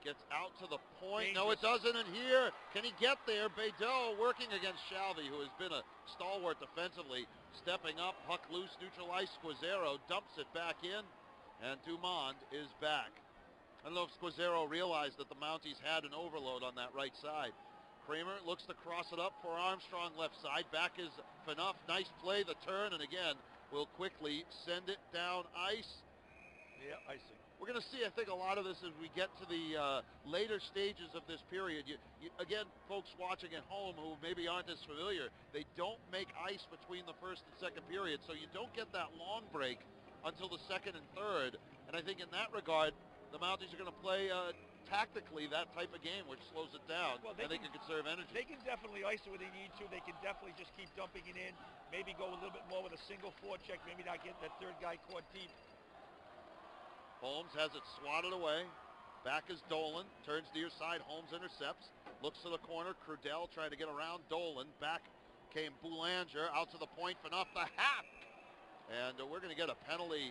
Gets out to the point. Dangerous. No, it doesn't. And here, can he get there? Bédot working against Shalvey, who has been a stalwart defensively. Stepping up, puck loose, neutralized. Squazzero dumps it back in, and Dumont is back. I don't know if Squazzero realized that the Mounties had an overload on that right side. Kramer looks to cross it up for Armstrong left side. Back is Fenough. Nice play, the turn, and again, will quickly send it down ice. Yeah, icing. We're going to see, I think, a lot of this as we get to the later stages of this period. Again, folks watching at home who maybe aren't as familiar, they don't make ice between the first and second period, so you don't get that long break until the second and third. And I think in that regard, the Mounties are going to play tactically that type of game, which slows it down, and they can conserve energy. They can definitely ice it where they need to. They can definitely just keep dumping it in. Maybe go a little bit more with a single forecheck. Maybe not get that third guy caught deep. Holmes has it swatted away. Back is Dolan. Turns near side. Holmes intercepts. Looks to the corner. Crudell trying to get around Dolan. Back came Boulanger. Out to the point. Fenough the hack. And we're going to get a penalty.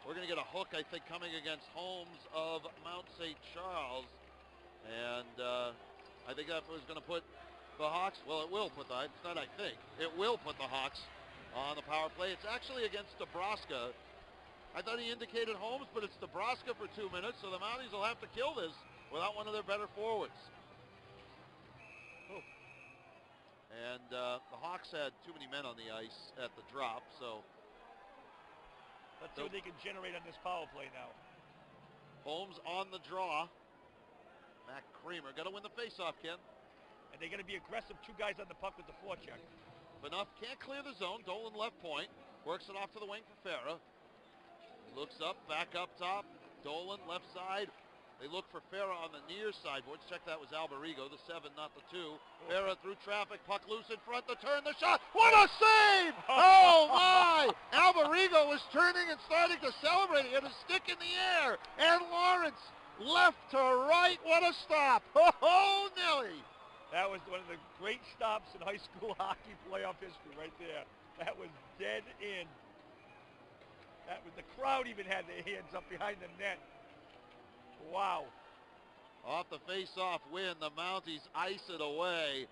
We're going to get a hook, I think, coming against Holmes of Mount St. Charles. And I think that was going to put the Hawks, well, it will put the, it's not I think, it will put the Hawks on the power play. It's actually against Dabrowska. I thought he indicated Holmes, but it's Dabrowska for 2 minutes, so the Mounties will have to kill this without one of their better forwards. Oh. And the Hawks had too many men on the ice at the drop, so let's see what they can generate on this power play now. Holmes on the draw. Matt Kramer got to win the faceoff, Ken. And they're going to be aggressive. 2 guys on the puck with the forecheck. Fenough can't clear the zone. Dolan left point. Works it off to the wing for Farah. Looks up, back up top. Dolan, left side. They look for Farah on the near sideboard. Check that was Alberigo, the 7, not the 2. Farah through traffic, puck loose in front, the turn, the shot. What a save! Oh my! Alberigo was turning and starting to celebrate. He had a stick in the air. And Lawrence, left to right, what a stop. Oh, Nelly! That was one of the great stops in high school hockey playoff history right there. That was dead in. That was, the crowd even had their hands up behind the net. Wow. Off the face-off win, the Mounties ice it away.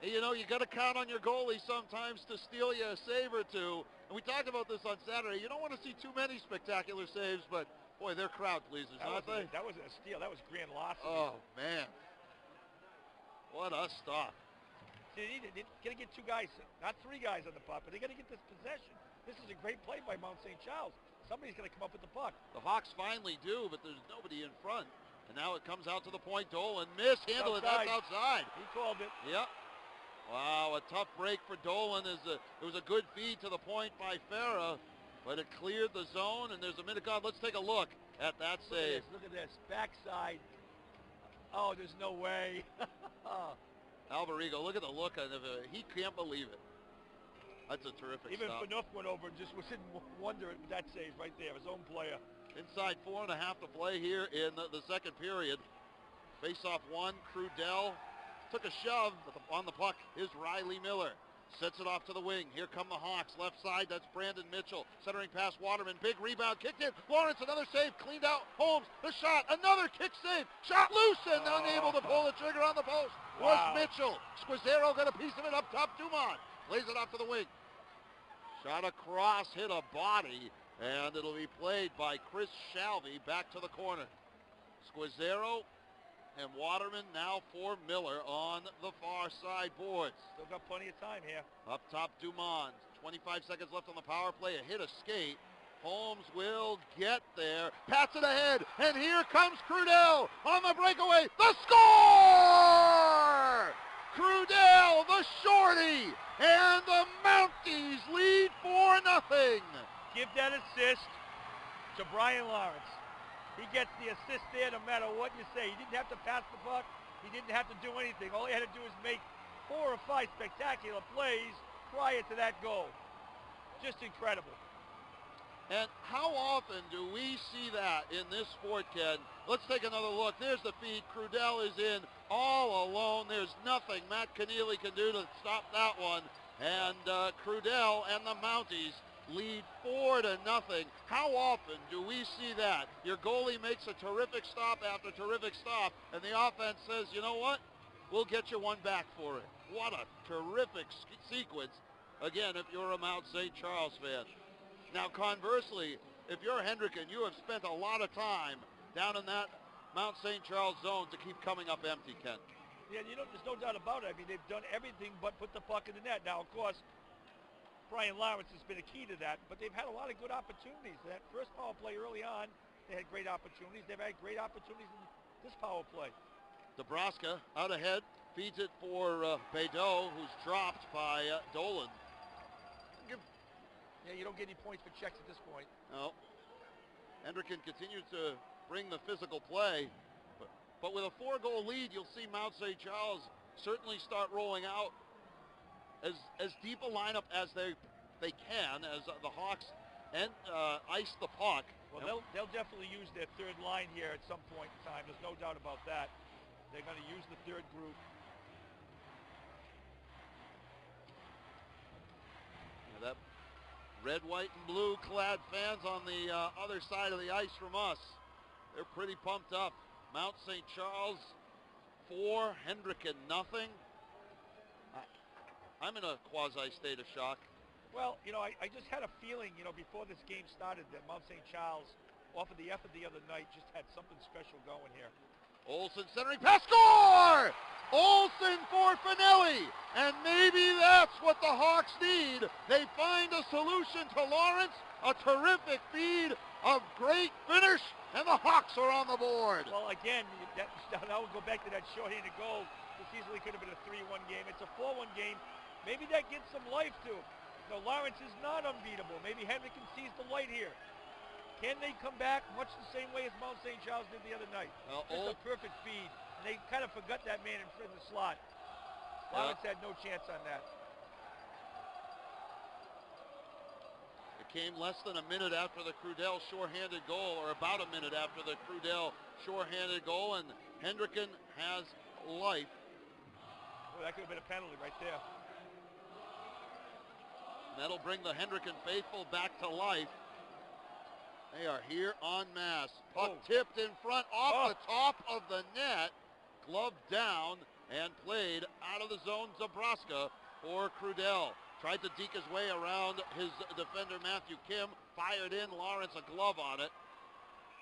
And you know, you got to count on your goalie sometimes to steal you a save or two. And we talked about this on Saturday. You don't want to see too many spectacular saves, but boy, they're crowd pleasers, aren't they? That wasn't a steal. That was grand larceny. Oh, man. What a stop. See, they're going to get 2 guys, not 3 guys on the puck, but they're going to get this possession. This is a great play by Mount St. Charles. Somebody's going to come up with the puck. The Hawks finally do, but there's nobody in front. And now it comes out to the point. Dolan mishandled it. That's outside. He called it. Yep. Wow, a tough break for Dolan. It was a good feed to the point by Farah, but it cleared the zone, and there's a minute gone. Let's take a look at that save. Look at this. Backside. Oh, there's no way. Alberigo, look at the look on it. He can't believe it. That's a terrific Even stop. Phaneuf went over and just was in wonder at that save right there, his own player. Inside 4.5 to play here in the second period. Face-off 1, Crudell took a shove on the puck. Is Riley Miller. Sets it off to the wing. Here come the Hawks. Left side, that's Brandon Mitchell. Centering pass, Waterman. Big rebound, kicked in. Lawrence, another save, cleaned out. Holmes, the shot, another kick save. Shot loose and unable to pull the trigger on the post. Wow. Was Mitchell. Squazzaro got a piece of it up top. Dumont lays it off to the wing. Shot across, hit a body, and it'll be played by Chris Shalvey back to the corner. Squazzaro and Waterman now for Miller on the far side boards. Still got plenty of time here. Up top, Dumont. 25 seconds left on the power play. A hit, a skate. Holmes will get there. Pats it ahead, and here comes Crudell on the breakaway. The score! Crudell, the shorty, and the Mounties lead 4-0. Give that assist to Brian Lawrence. He gets the assist there no matter what you say. He didn't have to pass the puck. He didn't have to do anything. All he had to do was make 4 or 5 spectacular plays prior to that goal. Just incredible. And how often do we see that in this sport, Ken? Let's take another look. There's the feed. Crudell is in all alone. There's nothing Matt Keneally can do to stop that one. And Crudell and the Mounties lead 4-0. How often do we see that? Your goalie makes a terrific stop after terrific stop, and the offense says, you know what? We'll get you one back for it. What a terrific sequence. Again, if you're a Mount St. Charles fan. Now, conversely, if you're Hendricken, you have spent a lot of time down in that Mount St. Charles zone to keep coming up empty, Ken. Yeah, you know, there's no doubt about it. I mean, they've done everything but put the puck in the net. Now, of course, Brian Lawrence has been a key to that, but they've had a lot of good opportunities. That first power play early on, they had great opportunities. They've had great opportunities in this power play. Nebraska out ahead, feeds it for Bédot, who's dropped by Dolan. Yeah, you don't get any points for checks at this point. No. Hendricken continues to bring the physical play, but with a 4-goal lead, you'll see Mount St. Charles certainly start rolling out as deep a lineup as they can, as the Hawks ice the puck. Well, they'll definitely use their third line here at some point in time. There's no doubt about that. They're going to use the third group. Yeah, that red, white, and blue clad fans on the other side of the ice from us. They're pretty pumped up. Mount St. Charles 4, Hendricken nothing. I'm in a quasi state of shock. Well, you know, I just had a feeling, you know, before this game started that Mount St. Charles, off of the effort the other night, just had something special going here. Olsen centering pass, score! Olsen for Finelli, and maybe that's what the Hawks need. They find a solution to Lawrence, a terrific feed, a great finish, and the Hawks are on the board. Well, again, now we'll go back to that shorthanded goal. This easily could have been a 3-1 game. It's a 4-1 game. Maybe that gets some life to him. No, Lawrence is not unbeatable. Maybe Hendricken sees the light here. Can they come back much the same way as Mount St. Charles did the other night? Just a perfect feed. And they kind of forgot that man in front of the slot. Lawrence had no chance on that. It came less than a minute after the Crudell shorthanded goal, or about a minute after the Crudell shorthanded goal, and Hendricken has life. Well, that could have been a penalty right there. And that'll bring the Hendricken faithful back to life. They are here en masse. Puck tipped in front, off the top of the net, gloved down, and played out of the zone. Zabraska for Crudell. Tried to deke his way around his defender, Matthew Kim. Fired in, Lawrence a glove on it.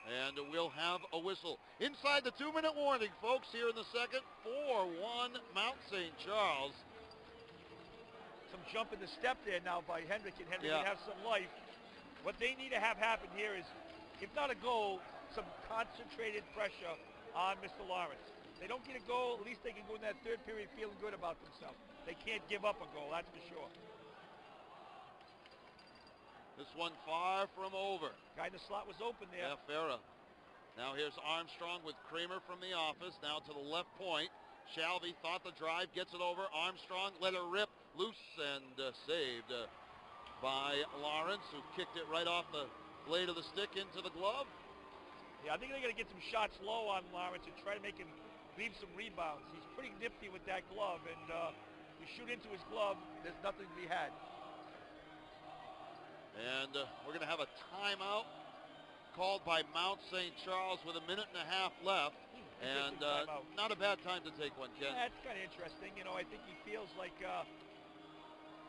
And we'll have a whistle. Inside the 2-minute warning, folks, here in the second. 4-1 Mount St. Charles. Some jump in the step there now by Hendricken. Hendricken have some life. What they need to have happen here is, if not a goal, some concentrated pressure on Mr. Lawrence. If they don't get a goal, at least they can go in that third period feeling good about themselves. They can't give up a goal, that's for sure. This one far from over. Guy in the slot was open there. Yeah, Farah. Now here's Armstrong with Kramer from the office. Now to the left point. Shalvey thought the drive, gets it over. Armstrong let her rip loose and saved by Lawrence, who kicked it right off the blade of the stick into the glove. Yeah, I think they're going to get some shots low on Lawrence and try to make him leave some rebounds. He's pretty nifty with that glove, and you shoot into his glove, there's nothing to be had. And we're going to have a timeout called by Mount St. Charles with a minute and a half left. And not a bad time to take one, Ken. That's kind of interesting. You know, I think he feels like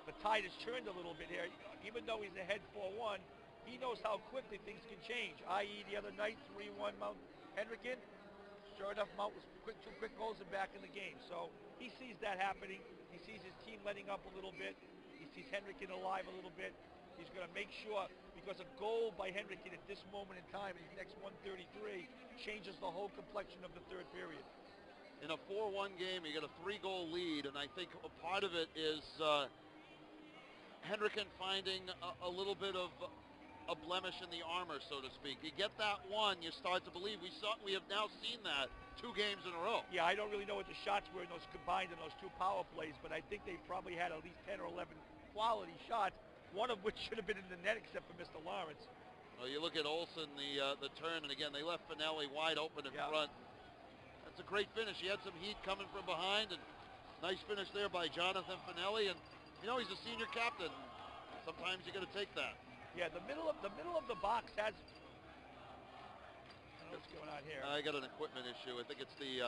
the tide has turned a little bit here. Even though he's ahead 4-1, he knows how quickly things can change. I.e. the other night, 3-1 Mount Hendricken. Sure enough, Mount was two quick goals and back in the game. So he sees that happening. He sees his team letting up a little bit. He sees Hendricken alive a little bit. He's going to make sure, because a goal by Hendricken at this moment in time, in his next 1:33, changes the whole complexion of the third period. In a 4-1 game, you get a 3-goal lead, and I think a part of it is Hendricken finding a little bit of a blemish in the armor, so to speak. You get that one, you start to believe. We have now seen that 2 games in a row. Yeah, I don't really know what the shots were in those combined in those 2 power plays, but I think they probably had at least 10 or 11 quality shots, one of which should have been in the net except for Mr. Lawrence. Well, you look at Olsen, the turn, and again, they left Finelli wide open in front. That's a great finish. He had some heat coming from behind, and nice finish there by Jonathan Finelli. And you know, he's a senior captain. Sometimes you got to take that. Yeah, the middle of the box has. I don't know what's going on here. I got an equipment issue. I think it's the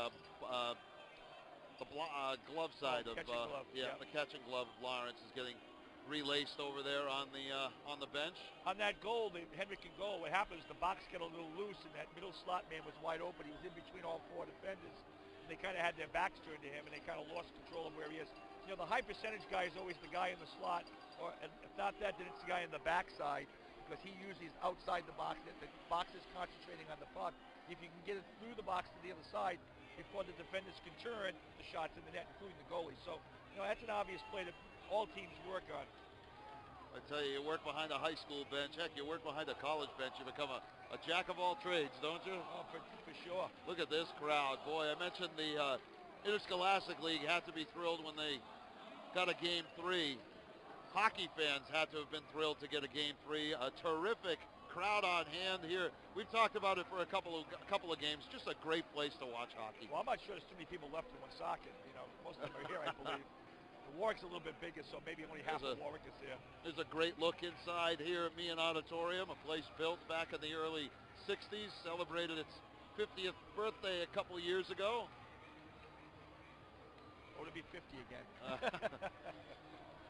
glove side of the catching glove of Lawrence is getting relaced over there on the bench. On that goal, the Hendricken goal, what happened is the box got a little loose, and that middle slot man was wide open. He was in between all 4 defenders. And they kind of had their backs turned to him, and they kind of lost control of where he is. You know, the high percentage guy is always the guy in the slot, or if not that, then it's the guy in the backside, because he usually is outside the box. The box is concentrating on the puck. If you can get it through the box to the other side before the defenders can turn, the shot's in the net, including the goalie. So, you know, that's an obvious play that all teams work on. I tell you, you work behind a high school bench. Heck, you work behind a college bench. You become a jack of all trades, don't you? Oh, for sure. Look at this crowd. Boy, I mentioned the Interscholastic League had to be thrilled when they got a Game 3. Hockey fans had to have been thrilled to get a Game 3. A terrific crowd on hand here. We've talked about it for a couple of games. Just a great place to watch hockey. Well, I'm not sure there's too many people left in Woonsocket. You know, most of them are here, I believe. The Warwick's a little bit bigger, so maybe only half of Warwick is there. There's a great look inside here at Meehan Auditorium, a place built back in the early 60s, celebrated its 50th birthday a couple years ago. Oh, to be 50 again.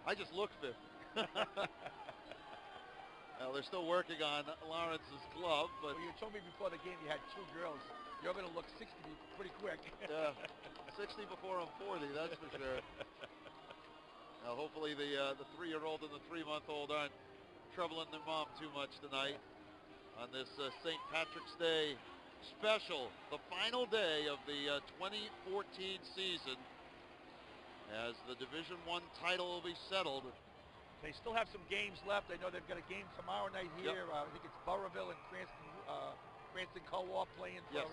I just look 50. Well, they're still working on Lawrence's glove, but... Well, you told me before the game you had 2 girls. You're going to look 60 pretty quick. Yeah, 60 before I'm 40, that's for sure. Now, hopefully the 3-year-old and the 3-month-old aren't troubling their mom too much tonight on this St. Patrick's Day special, the final day of the 2014 season, as the Division I title will be settled They still have some games left. I know they've got a game tomorrow night here. Yep. I think it's Burrillville and Cranston Co-op playing for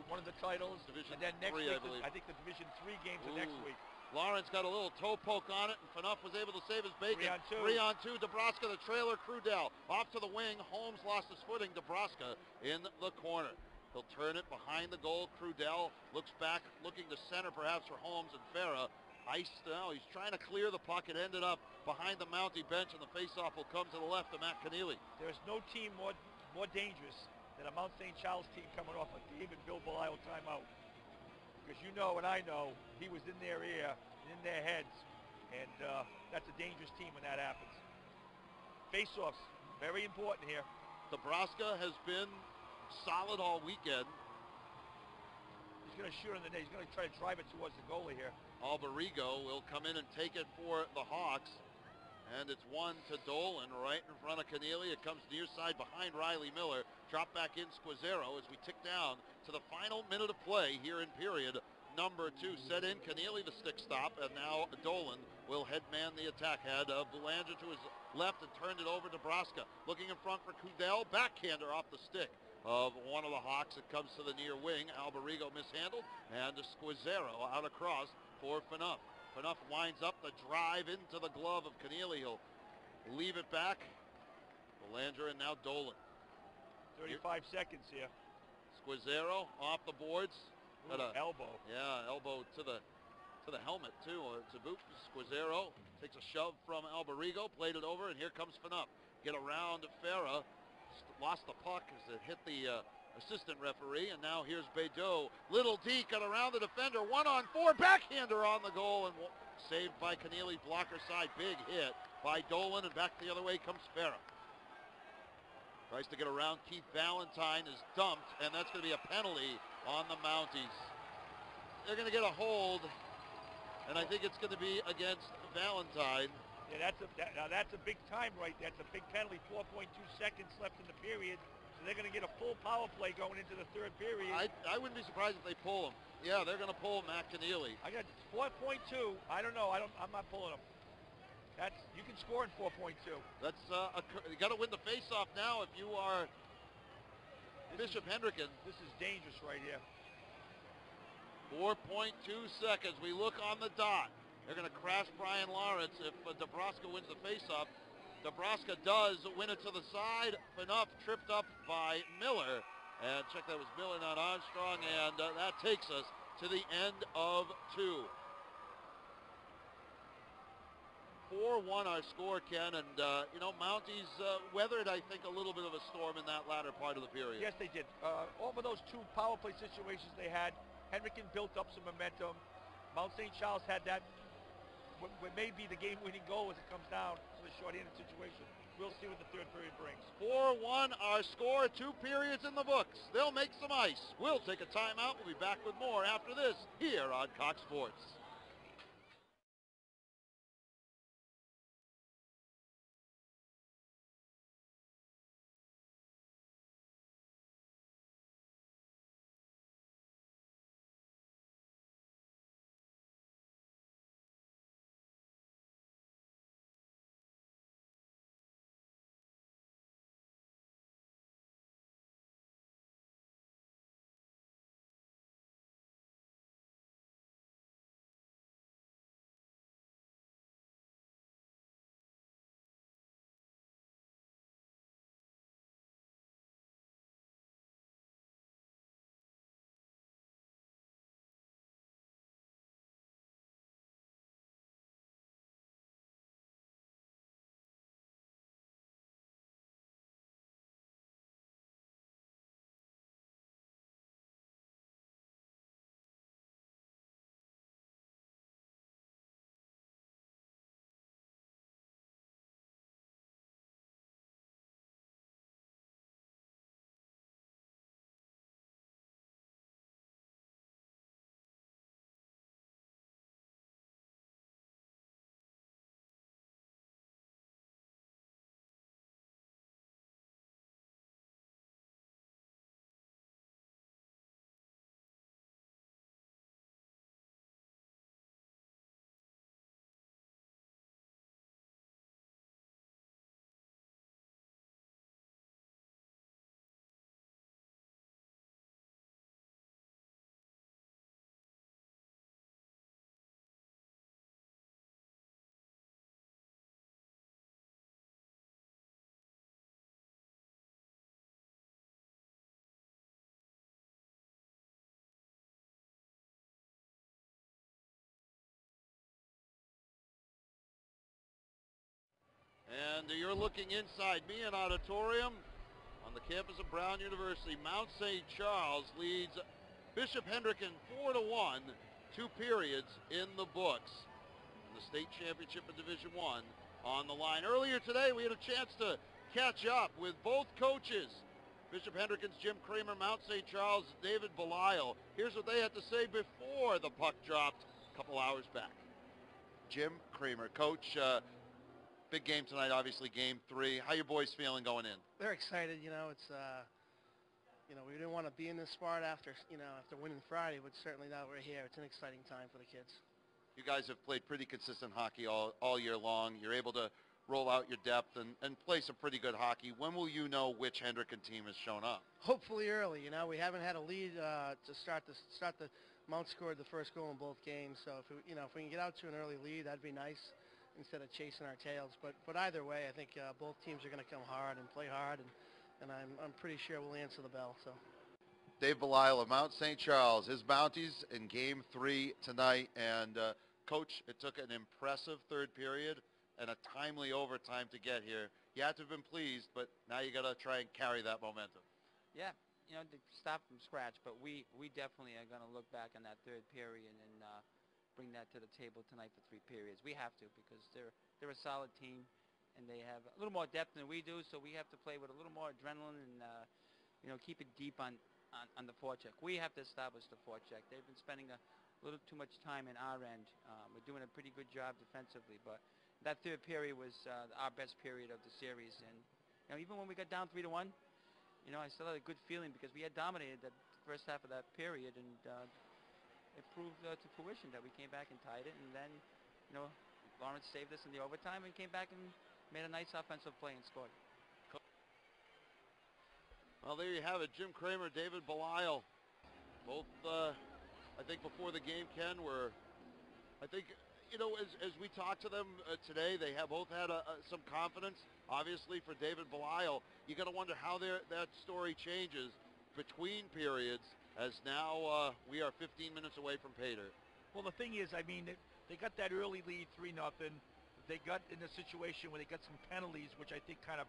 one of the titles. Division and then next 3, week, I believe. I think the Division 3 games are next week. Lawrence got a little toe poke on it, and Phaneuf was able to save his bacon. 3 on 2. 3 on 2. Dabrowska, the trailer. Crudell off to the wing. Holmes lost his footing. Dabrowska in the corner. He'll turn it behind the goal. Crudell looks back, looking to center perhaps for Holmes, and Farah iced now. He's trying to clear the puck. It ended up behind the Mountie bench, and the faceoff will come to the left of Matt Keneally. There's no team more dangerous than a Mount St. Charles team coming off a David Bill Belisle timeout. Because you know and I know he was in their ear, in their heads, and that's a dangerous team when that happens. Faceoffs, very important here. Dabrowska has been solid all weekend. He's going to shoot in the net. He's going to try to drive it towards the goalie here. Alberigo will come in and take it for the Hawks. And it's 1 to Dolan right in front of Keneally. It comes near side behind Riley Miller. Drop back in Squazzero as we tick down to the final minute of play here in period number 2. Set in Keneally, the stick stop, and now Dolan will headman the attack. Had Belanger to his left and turned it over to Dabrowska. Looking in front for Crudell. Backhander off the stick of one of the Hawks. It comes to the near wing. Alberigo mishandled, and Squazzero out across for Phaneuf. Phaneuf winds up the drive into the glove of Keneally. He'll leave it back. Belanger and now Dolan. 35 seconds here. Squazzero off the boards. Got an elbow. Yeah, elbow to the helmet too. It's a boot. Squazzero takes a shove from Alberigo, played it over, and here comes Phaneuf. Get around Farah. Lost the puck as it hit the assistant referee, and now here's Bédot. Little D got around the defender, 1-on-4, backhander on the goal, and saved by Keneally, blocker side. Big hit by Dolan, and back the other way comes Farah. Tries to get around Keith Valentine, is dumped, and that's going to be a penalty on the Mounties. They're going to get a hold, and I think it's going to be against Valentine. Yeah, that's a big time right there. That's a big penalty. 4.2 seconds left in the period. So they're going to get a full power play going into the third period. I wouldn't be surprised if they pull him. Yeah, they're going to pull Matt Keneally. I got 4.2. I don't know. I'm not pulling him. You can score in 4.2. That's you got to win the face-off now if you are Bishop Hendricken. This is dangerous right here. 4.2 seconds. We look on the dot. They're going to crash Brian Lawrence if Dabrowska wins the face-off. Dabrowska does win it to the side. Phaneuf tripped up by Miller. And check, that was Miller, not Armstrong. And that takes us to the end of 2. 4-1 our score, Ken. And, Mounties weathered, I think, a little bit of a storm in that latter part of the period. Yes, they did. Over those 2 power play situations they had, Hendricken built up some momentum. Mount St. Charles had that. What may be the game-winning goal as it comes down to the short-handed situation. We'll see what the third period brings. 4-1 our score, 2 periods in the books. They'll make some ice. We'll take a timeout. We'll be back with more after this here on Cox Sports. And you're looking inside me an auditorium on the campus of Brown University. Mount St. Charles leads Bishop Hendricken 4-1, 2 periods in the books. And the state championship in Division I on the line. Earlier today, we had a chance to catch up with both coaches. Bishop Hendrickin's Jim Kramer, Mount St. Charles' David Belisle. Here's what they had to say before the puck dropped a couple hours back. Jim Kramer, Coach, big game tonight, obviously game 3. How your boys feeling going in? They're excited. It's we didn't want to be in this spot after winning Friday, but certainly now we're here. It's an exciting time for the kids. You guys have played pretty consistent hockey all year long. You're able to roll out your depth and play some pretty good hockey. When will you know which Hendricken team has shown up? Hopefully early. We haven't had a lead to start the Mount scored the first goal in both games. So if we can get out to an early lead, that'd be nice instead of chasing our tails. But either way, I think both teams are going to come hard and play hard, and I'm pretty sure we'll answer the bell. So. Dave Belisle of Mount St. Charles, his bounties in game 3 tonight. And Coach, it took an impressive third period and a timely overtime to get here. You had to have been pleased, but now you got to try and carry that momentum. Yeah, to stop from scratch, but we definitely are going to look back on that third period and bring that to the table tonight for 3 periods. We have to, because they're a solid team, and they have a little more depth than we do, so we have to play with a little more adrenaline and keep it deep on the forecheck. We have to establish the forecheck. They've been spending a little too much time in our end. We're doing a pretty good job defensively, but that third period was our best period of the series. And even when we got down 3-1, I still had a good feeling because we had dominated the first half of that period, and it proved to fruition that we came back and tied it. And then, Lawrence saved us in the overtime and came back and made a nice offensive play and scored. Well, there you have it. Jim Kramer, David Belisle. Both, I think before the game, Ken, were, I think, as we talked to them today, they have both had some confidence. Obviously, for David Belisle, you got to wonder how that story changes between periods, as now we are 15 minutes away from pay dirt. Well, the thing is, they got that early lead, 3-0. They got in a situation where they got some penalties, which I think kind of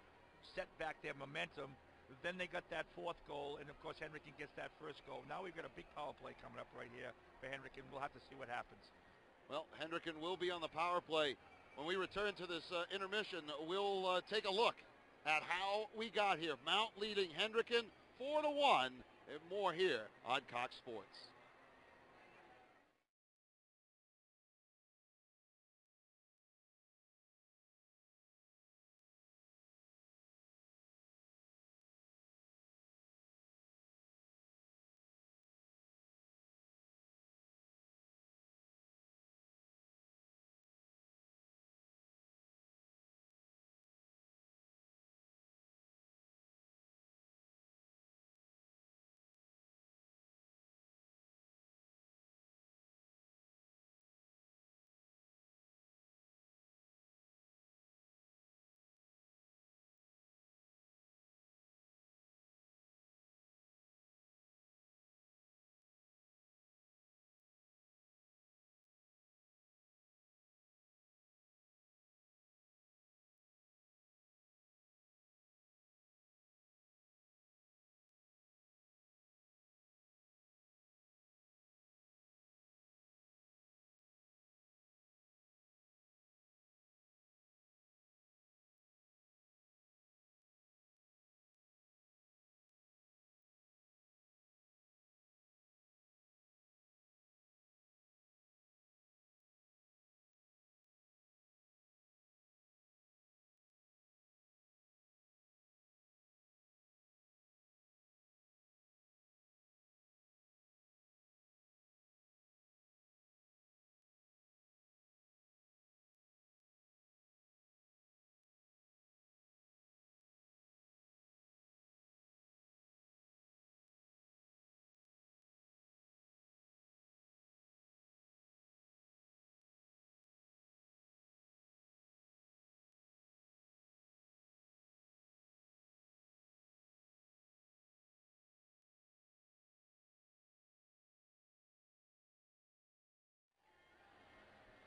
set back their momentum. Then they got that 4th goal, and of course Hendricken gets that 1st goal. Now we've got a big power play coming up right here for Hendricken. We'll have to see what happens. Well, Hendricken will be on the power play. When we return to this intermission, we'll take a look at how we got here. Mount leading Hendricken 4-1, and more here on Cox Sports.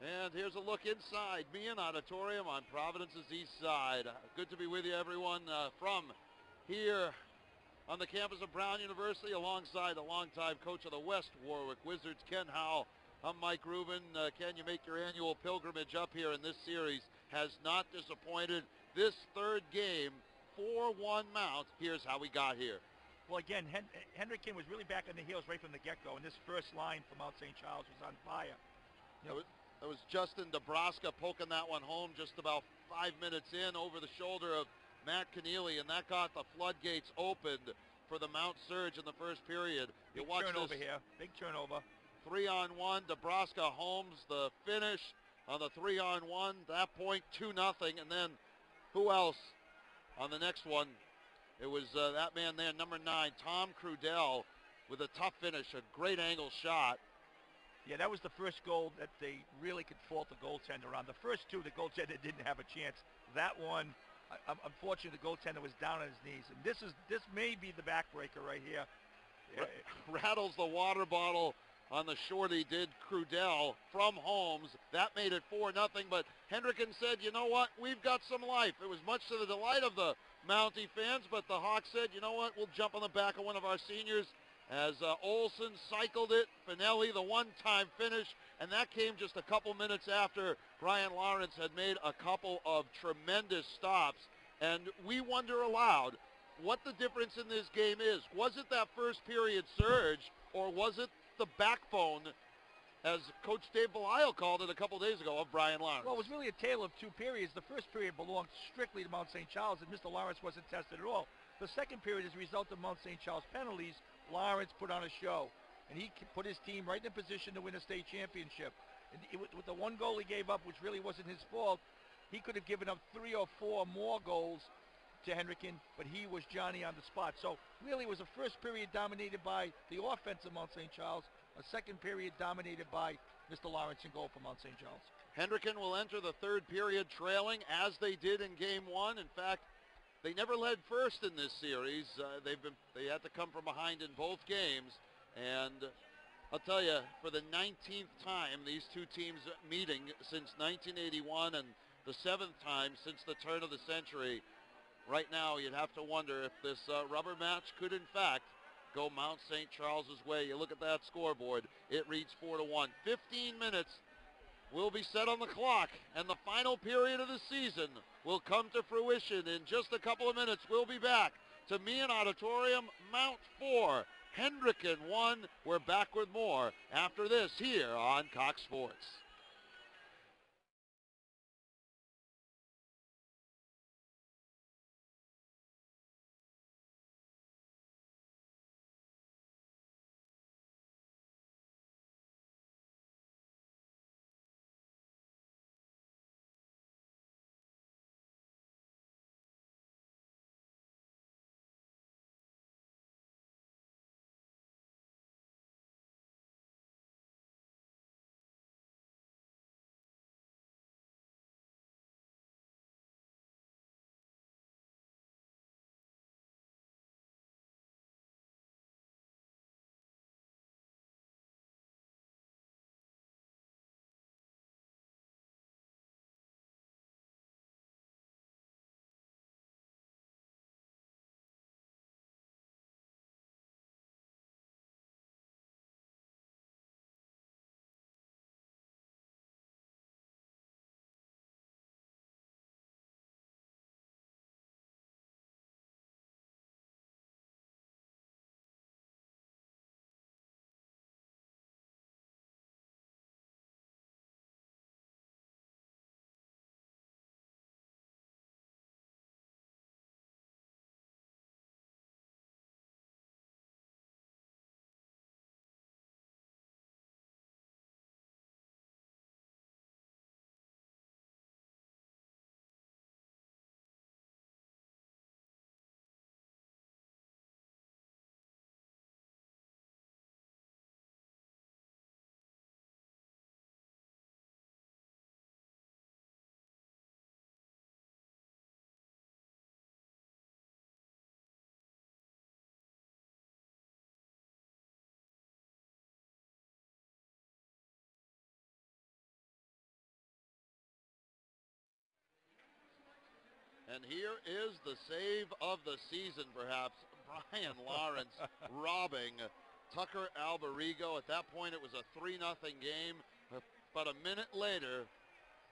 And here's a look inside Meehan Auditorium on Providence's east side. Good to be with you, everyone, from here on the campus of Brown University, alongside the longtime coach of the West Warwick Wizards, Ken Howell. I'm Mike Rubin. Ken, you make your annual pilgrimage up here, and this series has not disappointed. This third game, 4-1 Mount. Here's how we got here. Well, again, Hendricken was really back on the heels right from the get-go, and this first line from Mount St. Charles was on fire. That was Justin Dabrowska poking that one home just about 5 minutes in over the shoulder of Matt Keneally, and that got the floodgates opened for the Mount Surge in the first period. Big turnover here. Big turnover. 3-on-1. Dabrowska Holmes, the finish on the 3-on-1. That point, 2-0. And then who else on the next one? It was that man there, number 9, Tom Crudell, with a tough finish, a great angle shot. Yeah, that was the first goal that they really could fault the goaltender on. The first two, the goaltender didn't have a chance. That one, unfortunately, the goaltender was down on his knees. And this may be the backbreaker right here. Rattles the water bottle on the shorty, did Crudell from Holmes. That made it 4-0, but Hendricken said, you know what, we've got some life. It was much to the delight of the Mountie fans, but the Hawks said, you know what, we'll jump on the back of one of our seniors. As Olsen cycled it, Finelli the one-time finish, and that came just a couple minutes after Brian Lawrence had made a couple of tremendous stops. And we wonder aloud what the difference in this game is. Was it that first period surge, or was it the backbone, as Coach Dave Belisle called it a couple days ago, of Brian Lawrence? Well, it was really a tale of two periods. The first period belonged strictly to Mount St. Charles, and Mr. Lawrence wasn't tested at all. The second period, as a result of Mount St. Charles penalties, Lawrence put on a show, and he put his team right in a position to win a state championship. And with the one goal he gave up, which really wasn't his fault, he could have given up 3 or 4 more goals to Hendricken, but he was Johnny on the spot. So really it was a first period dominated by the offense of Mount St. Charles, a second period dominated by Mr. Lawrence in goal for Mount St. Charles. Hendricken will enter the third period trailing, as they did in game 1. In fact, they never led first in this series. They had to come from behind in both games. And I'll tell you, for the 19th time, these two teams meeting since 1981, and the 7th time since the turn of the century, right now you'd have to wonder if this rubber match could, in fact, go Mount St. Charles's way. You look at that scoreboard, it reads 4-1. 15 minutes will be set on the clock, and the final period of the season will come to fruition in just a couple of minutes. We'll be back to Meehan Auditorium, Mount 4, Hendricken 1. We're back with more after this here on Cox Sports. And here is the save of the season, perhaps. Brian Lawrence robbing Tucker Alberigo. At that point, it was a 3-0 game. But a minute later,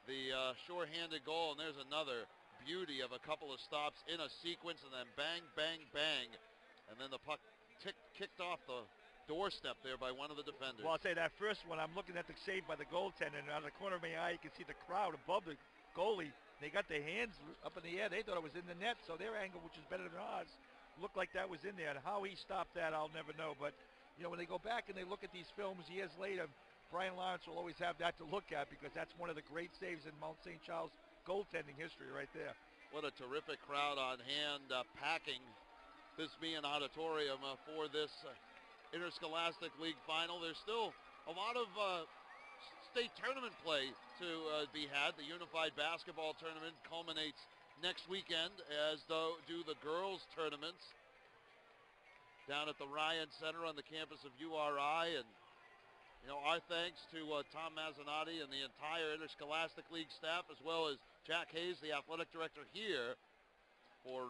the sure-handed goal, and there's another beauty of a couple of stops in a sequence, and then bang, bang, bang. And then the puck kicked off the doorstep there by one of the defenders. Well, I'll say that first one, I'm looking at the save by the goaltender, and out of the corner of my eye, you can see the crowd above the goalie. They got their hands up in the air. They thought it was in the net, so their angle, which is better than ours, looked like that was in there. And how he stopped that, I'll never know. But, you know, when they go back and they look at these films years later, Brian Lawrence will always have that to look at because that's one of the great saves in Mount St. Charles goaltending history right there. What a terrific crowd on hand packing Bisbee Auditorium for this Interscholastic League final. There's still a lot of state tournament play to be had. The Unified Basketball Tournament culminates next weekend, as do the girls tournaments down at the Ryan Center on the campus of URI. And, you know, our thanks to Tom Mazzanotti and the entire Interscholastic League staff, as well as Jack Hayes, the athletic director here, for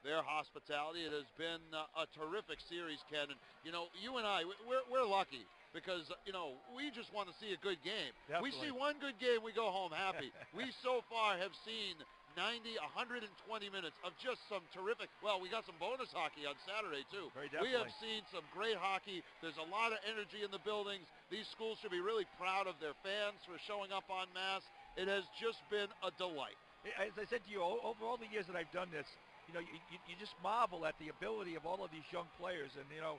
their hospitality. It has been a terrific series, Ken. And, you know, you and I, we're lucky because, you know, we just want to see a good game. Definitely. We see one good game, we go home happy. We so far have seen 90, 120 minutes of just some terrific, well, we got some bonus hockey on Saturday, too. Very We have definitely. seen some great hockey. There's a lot of energy in the buildings. These schools should be really proud of their fans for showing up en masse. It has just been a delight. As I said to you, over all the years that I've done this, you know, you just marvel at the ability of all of these young players. And, you know,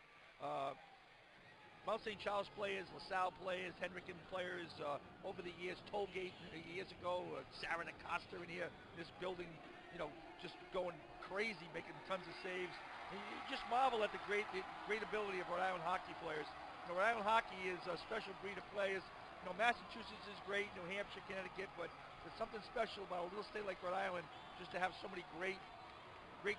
Mount St. Charles players, LaSalle players, Hendricken players, over the years, Tollgate years ago, Sarah Acosta in here, this building, you know, just going crazy, making tons of saves. And you just marvel at the great ability of Rhode Island hockey players. You know, Rhode Island hockey is a special breed of players. You know, Massachusetts is great, New Hampshire, Connecticut, but there's something special about a little state like Rhode Island just to have so many great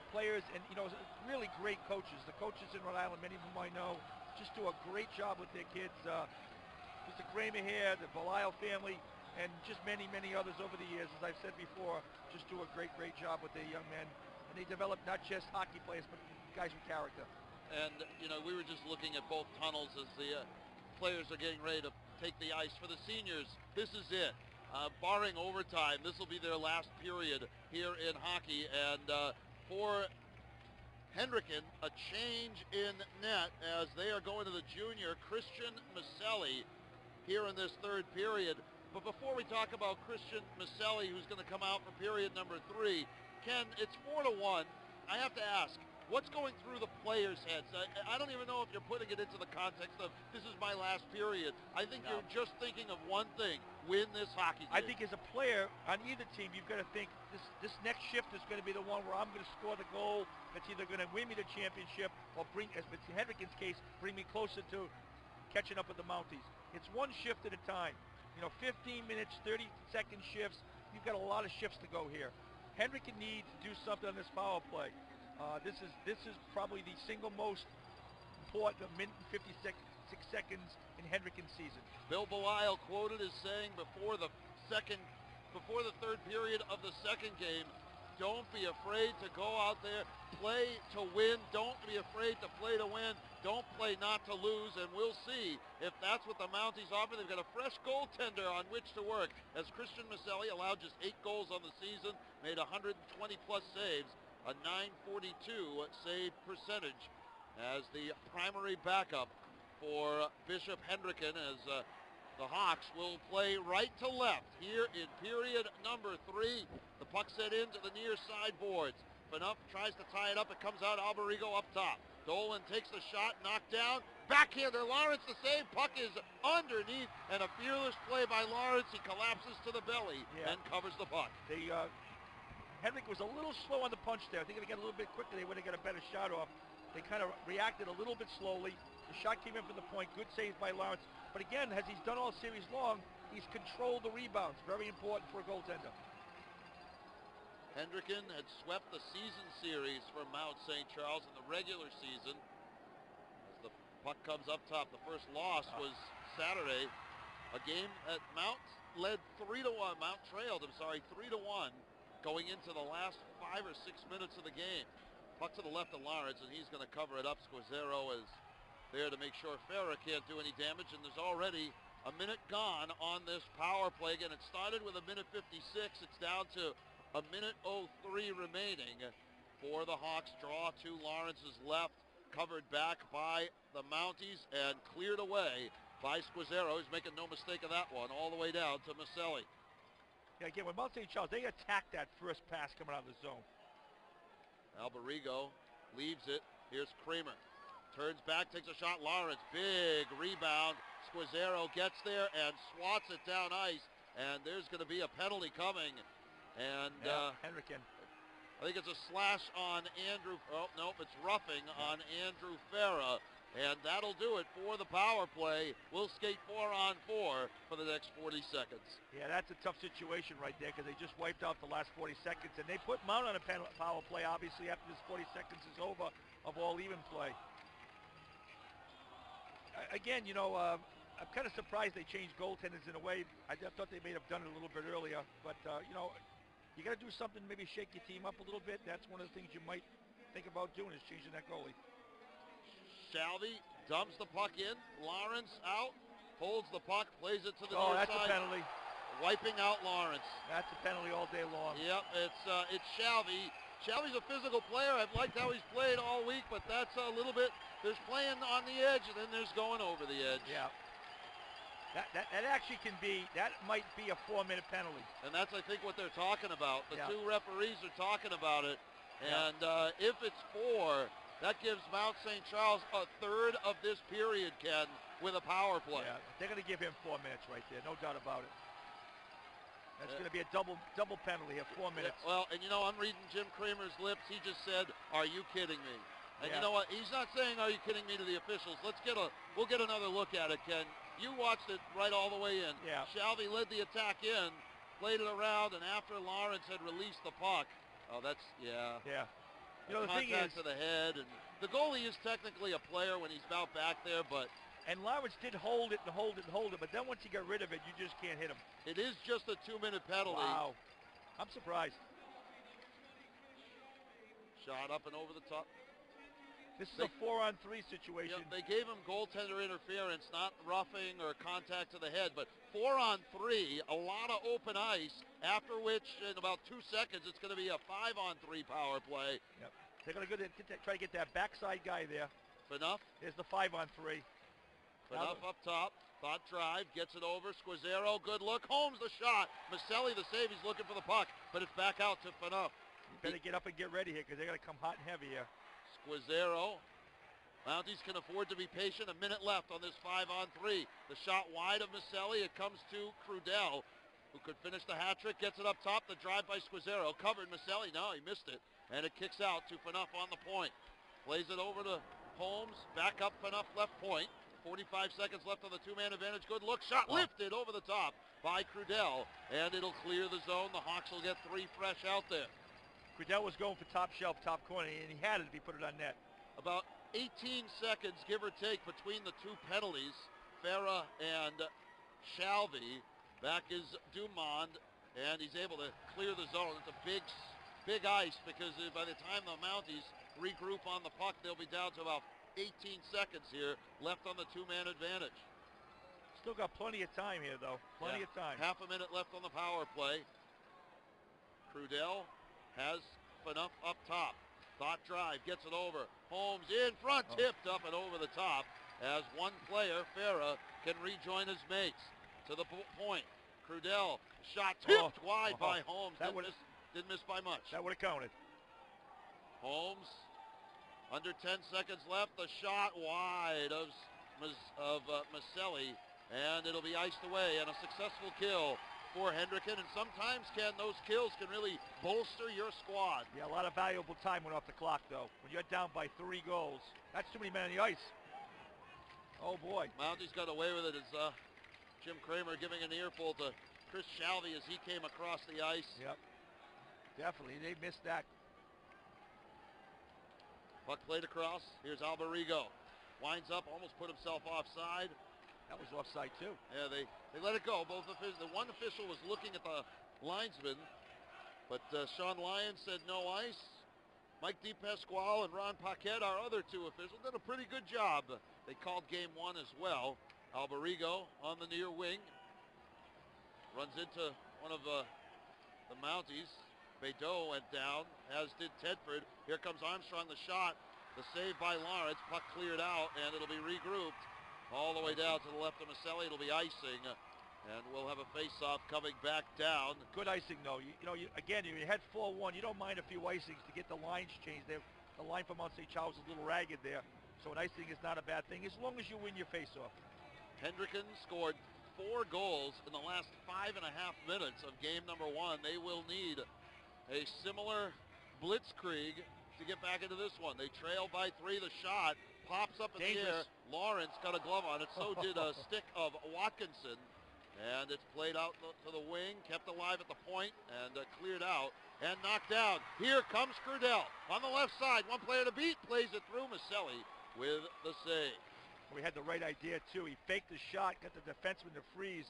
players and, you know, really great coaches. The coaches in Rhode Island, many of them I know, just do a great job with their kids. Mr. Kramer here, the Belisle family, and just many, many others over the years, as I've said before, just do a great job with their young men. And they develop not just hockey players, but guys with character. And, you know, we were just looking at both tunnels as the players are getting ready to take the ice. For the seniors, this is it. Barring overtime, this will be their last period here in hockey. And for Hendricken, a change in net as they are going to the junior Christian Maselli here in this third period. But before we talk about Christian Maselli, who's going to come out for period number 3, Ken, it's 4-1. I have to ask, what's going through the players' heads? I don't even know if you're putting it into the context of this is my last period. I think you're just thinking of one thing: win this hockey game. I think as a player on either team, you've got to think this next shift is going to be the one where I'm going to score the goal that's either going to win me the championship or bring, as in Hendrickin's case, bring me closer to catching up with the Mounties. It's one shift at a time. You know, 15 minutes, 30-second shifts. You've got a lot of shifts to go here. Hendricken needs to do something on this power play. This is probably the single most important minute and 56 seconds in Hendrickin's season. Bill Belisle quoted as saying before the third period of the second game, don't be afraid to go out there, play to win. Don't be afraid to play to win. Don't play not to lose, and we'll see if that's what the Mounties offer. They've got a fresh goaltender on which to work, as Christian Maselli allowed just 8 goals on the season, made 120-plus saves, a .942 save percentage as the primary backup for Bishop Hendricken, as the Hawks will play right to left here in period number 3. The puck set into the near side boards. Phaneuf tries to tie it up. It comes out Alberigo up top. Dolan takes the shot, knocked down. Backhander, Lawrence the save. Puck is underneath, and a fearless play by Lawrence. He collapses to the belly and covers the puck. Hendrick was a little slow on the punch there. I think if they got a little bit quicker, they would have got a better shot off. They kind of reacted a little bit slowly. The shot came in from the point. Good save by Lawrence. But again, as he's done all series long, he's controlled the rebounds. Very important for a goaltender. Hendricken had swept the season series for Mount St. Charles in the regular season. As the puck comes up top, the first loss was Saturday. A game that Mount led 3-1. Mount trailed, 3-1. going into the last 5 or 6 minutes of the game. Puck to the left of Lawrence, and he's going to cover it up. Squazzaro is there to make sure Farah can't do any damage, and there's already a minute gone on this power play. Again, it started with a minute 56. It's down to a minute 03 remaining for the Hawks. Draw to Lawrence's left, covered back by the Mounties and cleared away by Squazzaro. He's making no mistake of that one, all the way down to Maselli. Yeah, again, with Mount St. Charles, they attacked that first pass coming out of the zone. Alberigo leaves it. Here's Kramer. Turns back, takes a shot. Lawrence, big rebound. Squazzaro gets there and swats it down ice. And there's going to be a penalty coming. And Hendricken. I think it's a slash on Andrew. Oh, nope, it's roughing on Andrew Farah. And that'll do it for the power play. We'll skate 4-on-4 for the next 40 seconds. Yeah, that's a tough situation right there because they just wiped out the last 40 seconds. And they put Mount on a power play, obviously, after this 40 seconds is over of all even play. Again, you know, I'm kind of surprised they changed goaltenders in a way. I thought they may have done it a little bit earlier. But, you know, you got to do something, maybe shake your team up a little bit. That's one of the things you might think about doing is changing that goalie. Shalvey dumps the puck in. Lawrence out, holds the puck, plays it to the Oh, near that's side. a penalty. Wiping out Lawrence. That's a penalty all day long. Yep, it's Shalvey. Shalvey's a physical player. I've liked how he's played all week, but that's a little bit, there's playing on the edge, and then there's going over the edge. Yeah. That actually can be, that might be a 4-minute penalty. And that's, I think, what they're talking about. The Yeah. two referees are talking about it. Yeah. And if it's 4, that gives Mount St. Charles a third of this period, Ken, with a power play. Yeah, they're going to give him 4 minutes right there, no doubt about it. That's going to be a double penalty of 4 minutes. Yeah, well, and you know, I'm reading Jim Kramer's lips. He just said, "Are you kidding me?" And you Yeah. know what? He's not saying, "Are you kidding me?" to the officials. We'll get another look at it, Ken. You watched it right all the way in. Yeah. Shalvey led the attack in, played it around, and after Lawrence had released the puck, Yeah. You know, the thing contact is, to the head, and the goalie is technically a player when he's about back there, but and Lawrence did hold it, but then once he got rid of it, you just can't hit him. it is just a 2-minute penalty. Wow. I'm surprised. Shot up and over the top. This is a 4-on-3 situation. They gave him goaltender interference, not roughing or contact to the head, but 4-on-3, a lot of open ice, after which in about 2 seconds it's going to be a 5-on-3 power play. Yep. They're going to try to get that backside guy there. Enough. There's the 5-on-3. Enough up top. Thought drive, gets it over. Squazzaro, good look. Holmes the shot. Maselli the save. He's looking for the puck, but it's back out to Fanuff. You better get up and get ready here because they're going to come hot and heavy here. Squazzaro. Mounties can afford to be patient. A minute left on this 5-on-3. The shot wide of Maselli. It comes to Crudell, who could finish the hat trick. Gets it up top. The drive by Squazzaro. Covered Maselli. No, he missed it. And it kicks out to Fanuff on the point. Plays it over to Holmes. Back up Fanuff left point. 45 seconds left on the 2-man advantage. Good look. Shot lifted over the top by Crudell. And it'll clear the zone. The Hawks will get 3 fresh out there. Crudell was going for top shelf, top corner, and he had it if he put it on net. About 18 seconds, give or take, between the 2 penalties. Farah and Shalvey. Back is Dumond, and he's able to clear the zone. It's a big ice because by the time the Mounties regroup on the puck, they'll be down to about 18 seconds here left on the 2-man advantage. Still got plenty of time here, though. Plenty of time. Half a minute left on the power play. Crudell has Fanuff up top. Thought drive, gets it over. Holmes in front, tipped up and over the top as one player, Farah, can rejoin his mates. To the point. Crudell, shot tipped wide by Holmes. Didn't miss by much. That would have counted. Holmes, under 10 seconds left. The shot wide of Maselli, and it'll be iced away. And a successful kill for Hendricken. And sometimes, Ken, those kills can really bolster your squad. Yeah, a lot of valuable time went off the clock, though. When you're down by 3 goals, that's too many men on the ice. Oh, boy. Mounties got away with it as Jim Kramer giving an earful to Chris Shalvey as he came across the ice. Yep. Definitely. They missed that. Puck played across. Here's Alberigo. Winds up, almost put himself offside. That was offside, too. Yeah, they let it go. Both officials. The one official was looking at the linesman, But Sean Lyons said no ice. Mike DePasquale and Ron Paquette, our other two officials, did a pretty good job. They called game one as well. Alberigo on the near wing. Runs into one of the Mounties. Badeau went down, as did Tedford. Here comes Armstrong, the shot. The save by Lawrence. Puck cleared out, and it'll be regrouped all the way down to the left of Maselli. It'll be icing, and we'll have a face-off coming back down. Good icing, though. Again, you had 4-1. You don't mind a few icings to get the lines changed. The line from Mount St. Charles is a little ragged there, so an icing is not a bad thing as long as you win your face-off. Hendricken scored 4 goals in the last 5.5 minutes of game number 1. They will need a similar blitzkrieg to get back into this one. They trail by 3. The shot pops up in the air. Lawrence got a glove on it. So did a stick of Watkinson. And it's played out to the wing, kept alive at the point, and cleared out and knocked down. Here comes Crudell on the left side. One player to beat, plays it through. Maselli with the save. We had the right idea, too. He faked the shot, got the defenseman to freeze.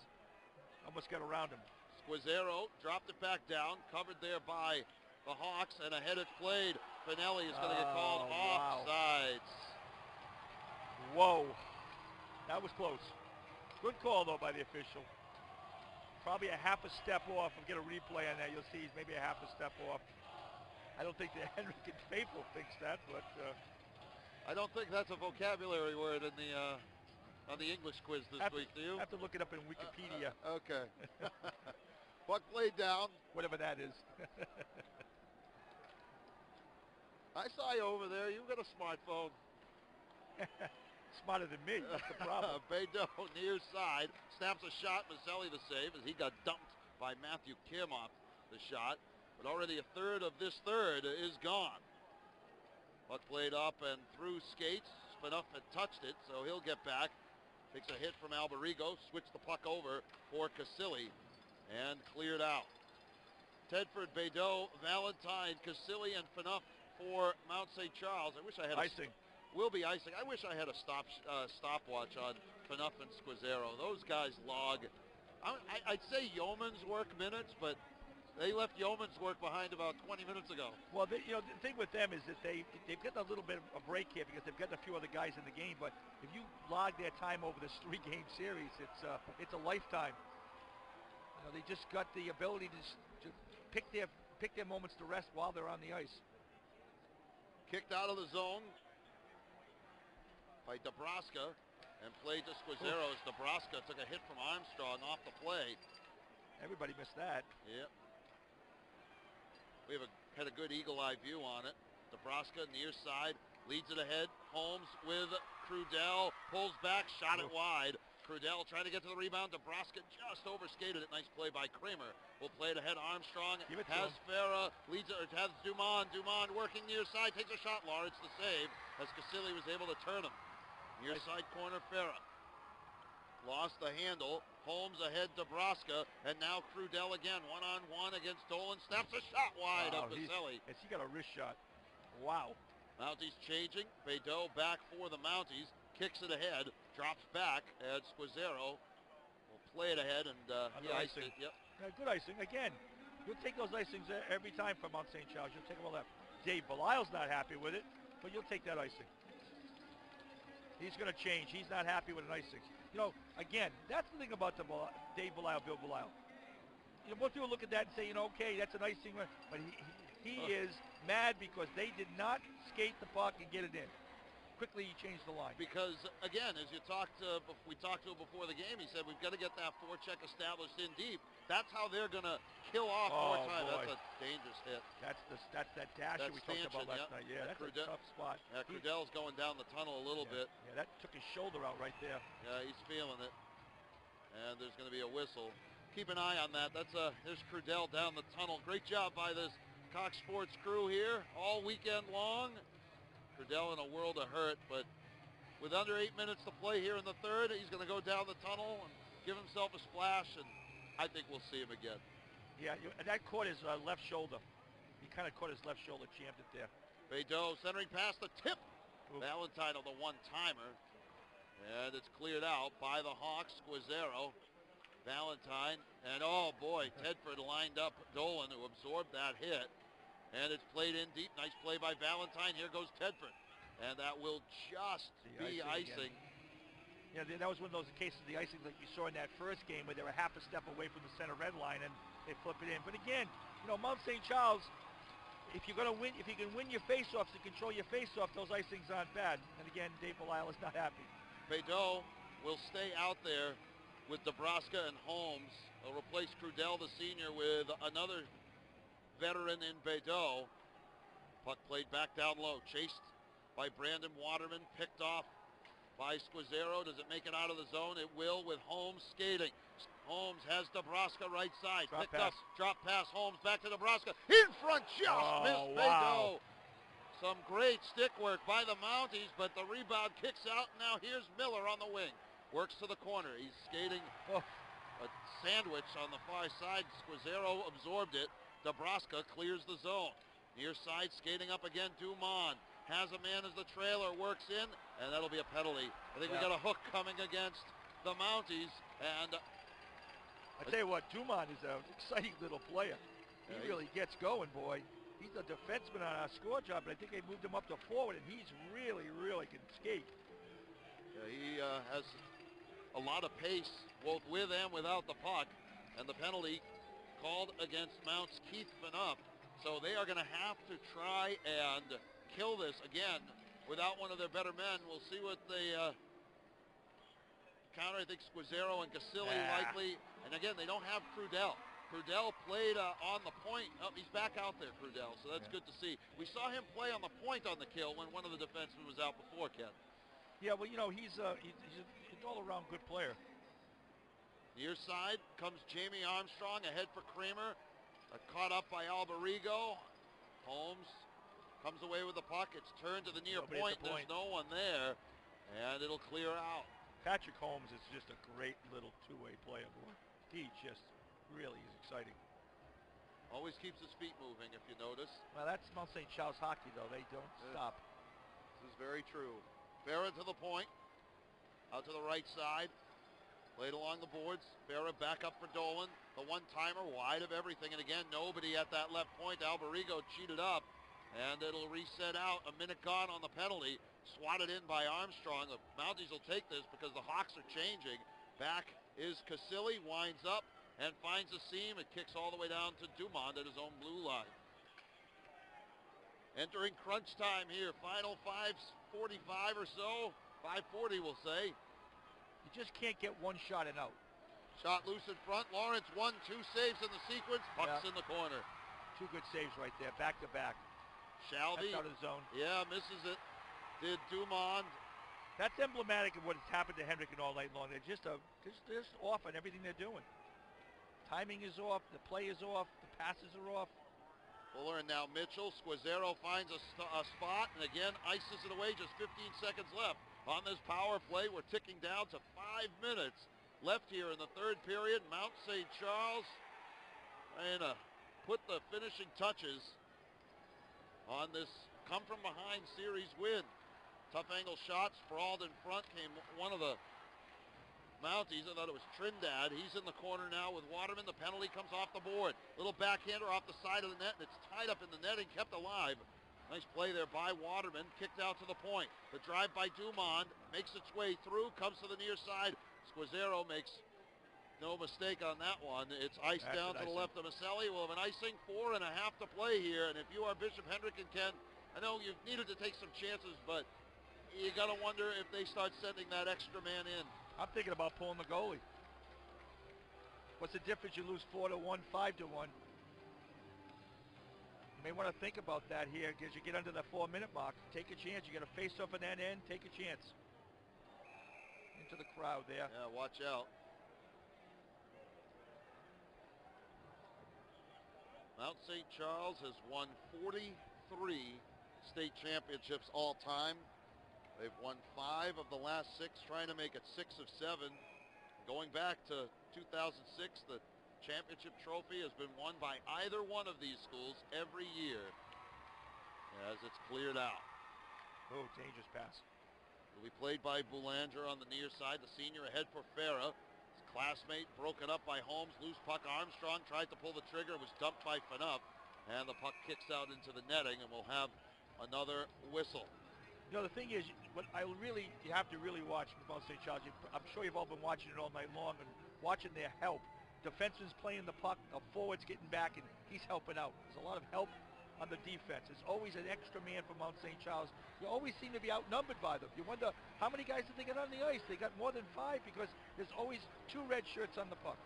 Almost got around him. Squazzaro dropped it back down, covered there by the Hawks, and a headed played. Finelli is going to get called offsides. Whoa. That was close. Good call, though, by the official. Probably a half a step off. We'll get a replay on that. You'll see he's maybe a half a step off. I don't think the Hendricken faithful thinks that, but... I don't think that's a vocabulary word in the on the English quiz this week, do you? I have to look it up in Wikipedia. Okay. Puck played down. Whatever that is. I saw you over there. You've got a smartphone. Smarter than me. That's the problem. Badeau near side. Snaps a shot. Maselli the save as he got dumped by Matthew Kim off the shot. But already a third of this third is gone. Puck played up and through skates. Spanoff had touched it, so he'll get back. Takes a hit from Alberigo. Switched the puck over for Casilli and cleared out. Tedford, Badeau, Valentine, Casilli, and Spanoff for Mount St. Charles. I wish I had icing. Will be icing. I wish I had a stopwatch on Spanoff and Squazzaro. Those guys log. I'd say yeoman's work minutes, but they left yeoman's work behind about 20 minutes ago. Well, the thing with them is that they've got a little bit of a break here because they've got a few other guys in the game. But if you log their time over this 3-game series, it's a lifetime. They just got the ability to pick their moments to rest while they're on the ice. Kicked out of the zone by Dabrowska and played to Squazzaro as Dabrowska took a hit from Armstrong off the play. Everybody missed that. Yep. We had a good eagle-eye view on it. Dabrowska near side, leads it ahead. Holmes with Crudell, pulls back, shot it wide. Crudell trying to get to the rebound. Dabrowska just overskated it. Nice play by Kramer. Will play it ahead. Armstrong has Farah, leads it, or has Dumont. Dumont working near side, takes a shot. Lawrence the save as Casilli was able to turn him. Near side corner, Farah. Lost the handle. Holmes ahead, Dabrowska, and now Crudell again, one-on-one against Dolan. Snaps a shot wide of Maselli. He got a wrist shot. Wow. Mounties changing. Badeau back for the Mounties. Kicks it ahead. Drops back. And Squazzaro will play it ahead, and he iced it. Yep. Good icing. Again, you'll take those icings every time from Mount St. Charles. You'll take them all that. Dave Belisle's not happy with it, but you'll take that icing. He's going to change. He's not happy with an icing. Again, that's the thing about Dave Belisle, Bill Belisle. Most people look at that and say, okay, that's an icing, but he is mad because they did not skate the puck and get it in. Quickly, he changed the line. Because, again, as we talked to him before the game, he said, we've got to get that forecheck established in deep. That's how they're going to kill off more time. Boy. That's a dangerous hit. That's that dasher we talked about last night. Yeah, that's a tough spot. Yeah, Crudell's going down the tunnel a little bit. Yeah, that took his shoulder out right there. Yeah, he's feeling it. And there's going to be a whistle. Keep an eye on that. There's Crudell down the tunnel. Great job by this Cox Sports crew here all weekend long. Crudell in a world of hurt, but with under 8 minutes to play here in the third, he's going to go down the tunnel and give himself a splash, and I think we'll see him again. Yeah, that caught his left shoulder. He kind of caught his left shoulder, jammed it there. Badeau centering past the tip. Ooh. Valentine on the one-timer. And it's cleared out by the Hawks. Squazzaro Valentine, and oh boy, Tedford lined up Dolan to absorb that hit, and it's played in deep. Nice play by Valentine. Here goes Tedford, and that will just be icing. Yeah, that was one of those cases of the icing like you saw in that first game where they were half a step away from the center red line and they flip it in. But again, Mount St. Charles, if you're going to win, if you can win your faceoffs and control your faceoff, those icings aren't bad. And again, Dave Belisle is not happy. Bedeau will stay out there with Nebraska and Holmes. They'll replace Crudell, the senior, with another veteran in Bedeau. Puck played back down low, chased by Brandon Waterman, picked off by Squazzero. Does it make it out of the zone? It will, with Holmes skating. Holmes has Nebraska right side. Picked up, drop pass, Holmes back to Nebraska. In front, just missed Bedeau. Some great stick work by the Mounties, but the rebound kicks out. Now here's Miller on the wing. Works to the corner. He's skating a sandwich on the far side. Squazzero absorbed it. Nebraska clears the zone. Near side skating up again, Dumont. Has a man as the trailer, works in, and that'll be a penalty. I think we got a hook coming against the Mounties, and I tell you what, Dumont is an exciting little player. He really gets going, boy. He's a defenseman on our score job, but I think they moved him up to forward, and he's really can skate. Yeah, he has a lot of pace, both with and without the puck, and the penalty called against Mounts Keith Phaneuf. So they are going to have to try and kill this again without one of their better men. We'll see what they counter. I think Squazzero and Casilli likely. And again, they don't have Crudell. Crudell played on the point. Oh, he's back out there, Crudell, so that's good to see. We saw him play on the point on the kill when one of the defensemen was out before, Ken. Yeah, well, he's an all-around good player. Near side comes Jamie Armstrong, ahead for Kramer. Caught up by Alberigo. Holmes comes away with the puck. It's turned to the near point. There's no one there, and it'll clear out. Patrick Holmes is just a great little two-way player, boy. He just really is exciting. Always keeps his feet moving, if you notice. Well, that's Mount St. Charles hockey, though. They don't stop. This is very true. Farah to the point. Out to the right side. Played along the boards. Farah back up for Dolan. The one-timer wide of everything. And again, nobody at that left point. Alberigo cheated up. And it'll reset out. A minute gone on the penalty. Swatted in by Armstrong. The Mounties will take this because the Hawks are changing. Back is Casilli. Winds up and finds a seam. It kicks all the way down to Dumont at his own blue line. Entering crunch time here. Final 5:45 or so. 5:40 we'll say. You just can't get one shot and out. Shot loose in front. Lawrence 1-2 saves in the sequence. Puck's in the corner. Two good saves right there, back to back. Shalvey. That's out of the zone. Yeah, misses it. Did Dumont. That's emblematic of what's happened to Hendricken all night long. They're just off on everything they're doing. Timing is off. The play is off. The passes are off. Fuller and now Mitchell. Squazzero finds a spot and again ices it away. Just 15 seconds left on this power play. We're ticking down to 5 minutes left here in the third period. Mount St. Charles trying to put the finishing touches on this come-from-behind series win. Tough angle shot, sprawled in front, came one of the Mounties. I thought it was Trindad. He's in the corner now with Waterman. The penalty comes off the board. Little backhander off the side of the net, and it's tied up in the net and kept alive. Nice play there by Waterman. Kicked out to the point. The drive by Dumont makes its way through, comes to the near side. Squazzero makes no mistake on that one. It's iced down to the left of Maselli. We'll have an icing, 4.5 to play here. And if you are Bishop Hendrick and Ken, I know you've needed to take some chances, but you got to wonder if they start sending that extra man in. I'm thinking about pulling the goalie. What's the difference? You lose 4-1, 5-1. You may want to think about that here as you get under the 4-minute mark. Take a chance. You got a face off at that end. Take a chance. Into the crowd there. Yeah, watch out. Mount St. Charles has won 43 state championships all time. They've won 5 of the last 6, trying to make it 6 of 7. Going back to 2006, the championship trophy has been won by either one of these schools every year as it's cleared out. Oh, dangerous pass. Will be played by Boulanger on the near side. The senior ahead for Farah. It's classmate broken up by Holmes. Loose puck. Armstrong tried to pull the trigger. Was dumped by Phaneuf. And the puck kicks out into the netting, and we'll have another whistle. You know, the thing is, what you have to really watch from Mount St. Charles. I'm sure you've all been watching it all night long and watching their help. Defenseman's playing the puck, the forward's getting back, and he's helping out. There's a lot of help on the defense. There's always an extra man for Mount St. Charles. You always seem to be outnumbered by them. You wonder, how many guys did they get on the ice? They got more than 5 because there's always 2 red shirts on the puck.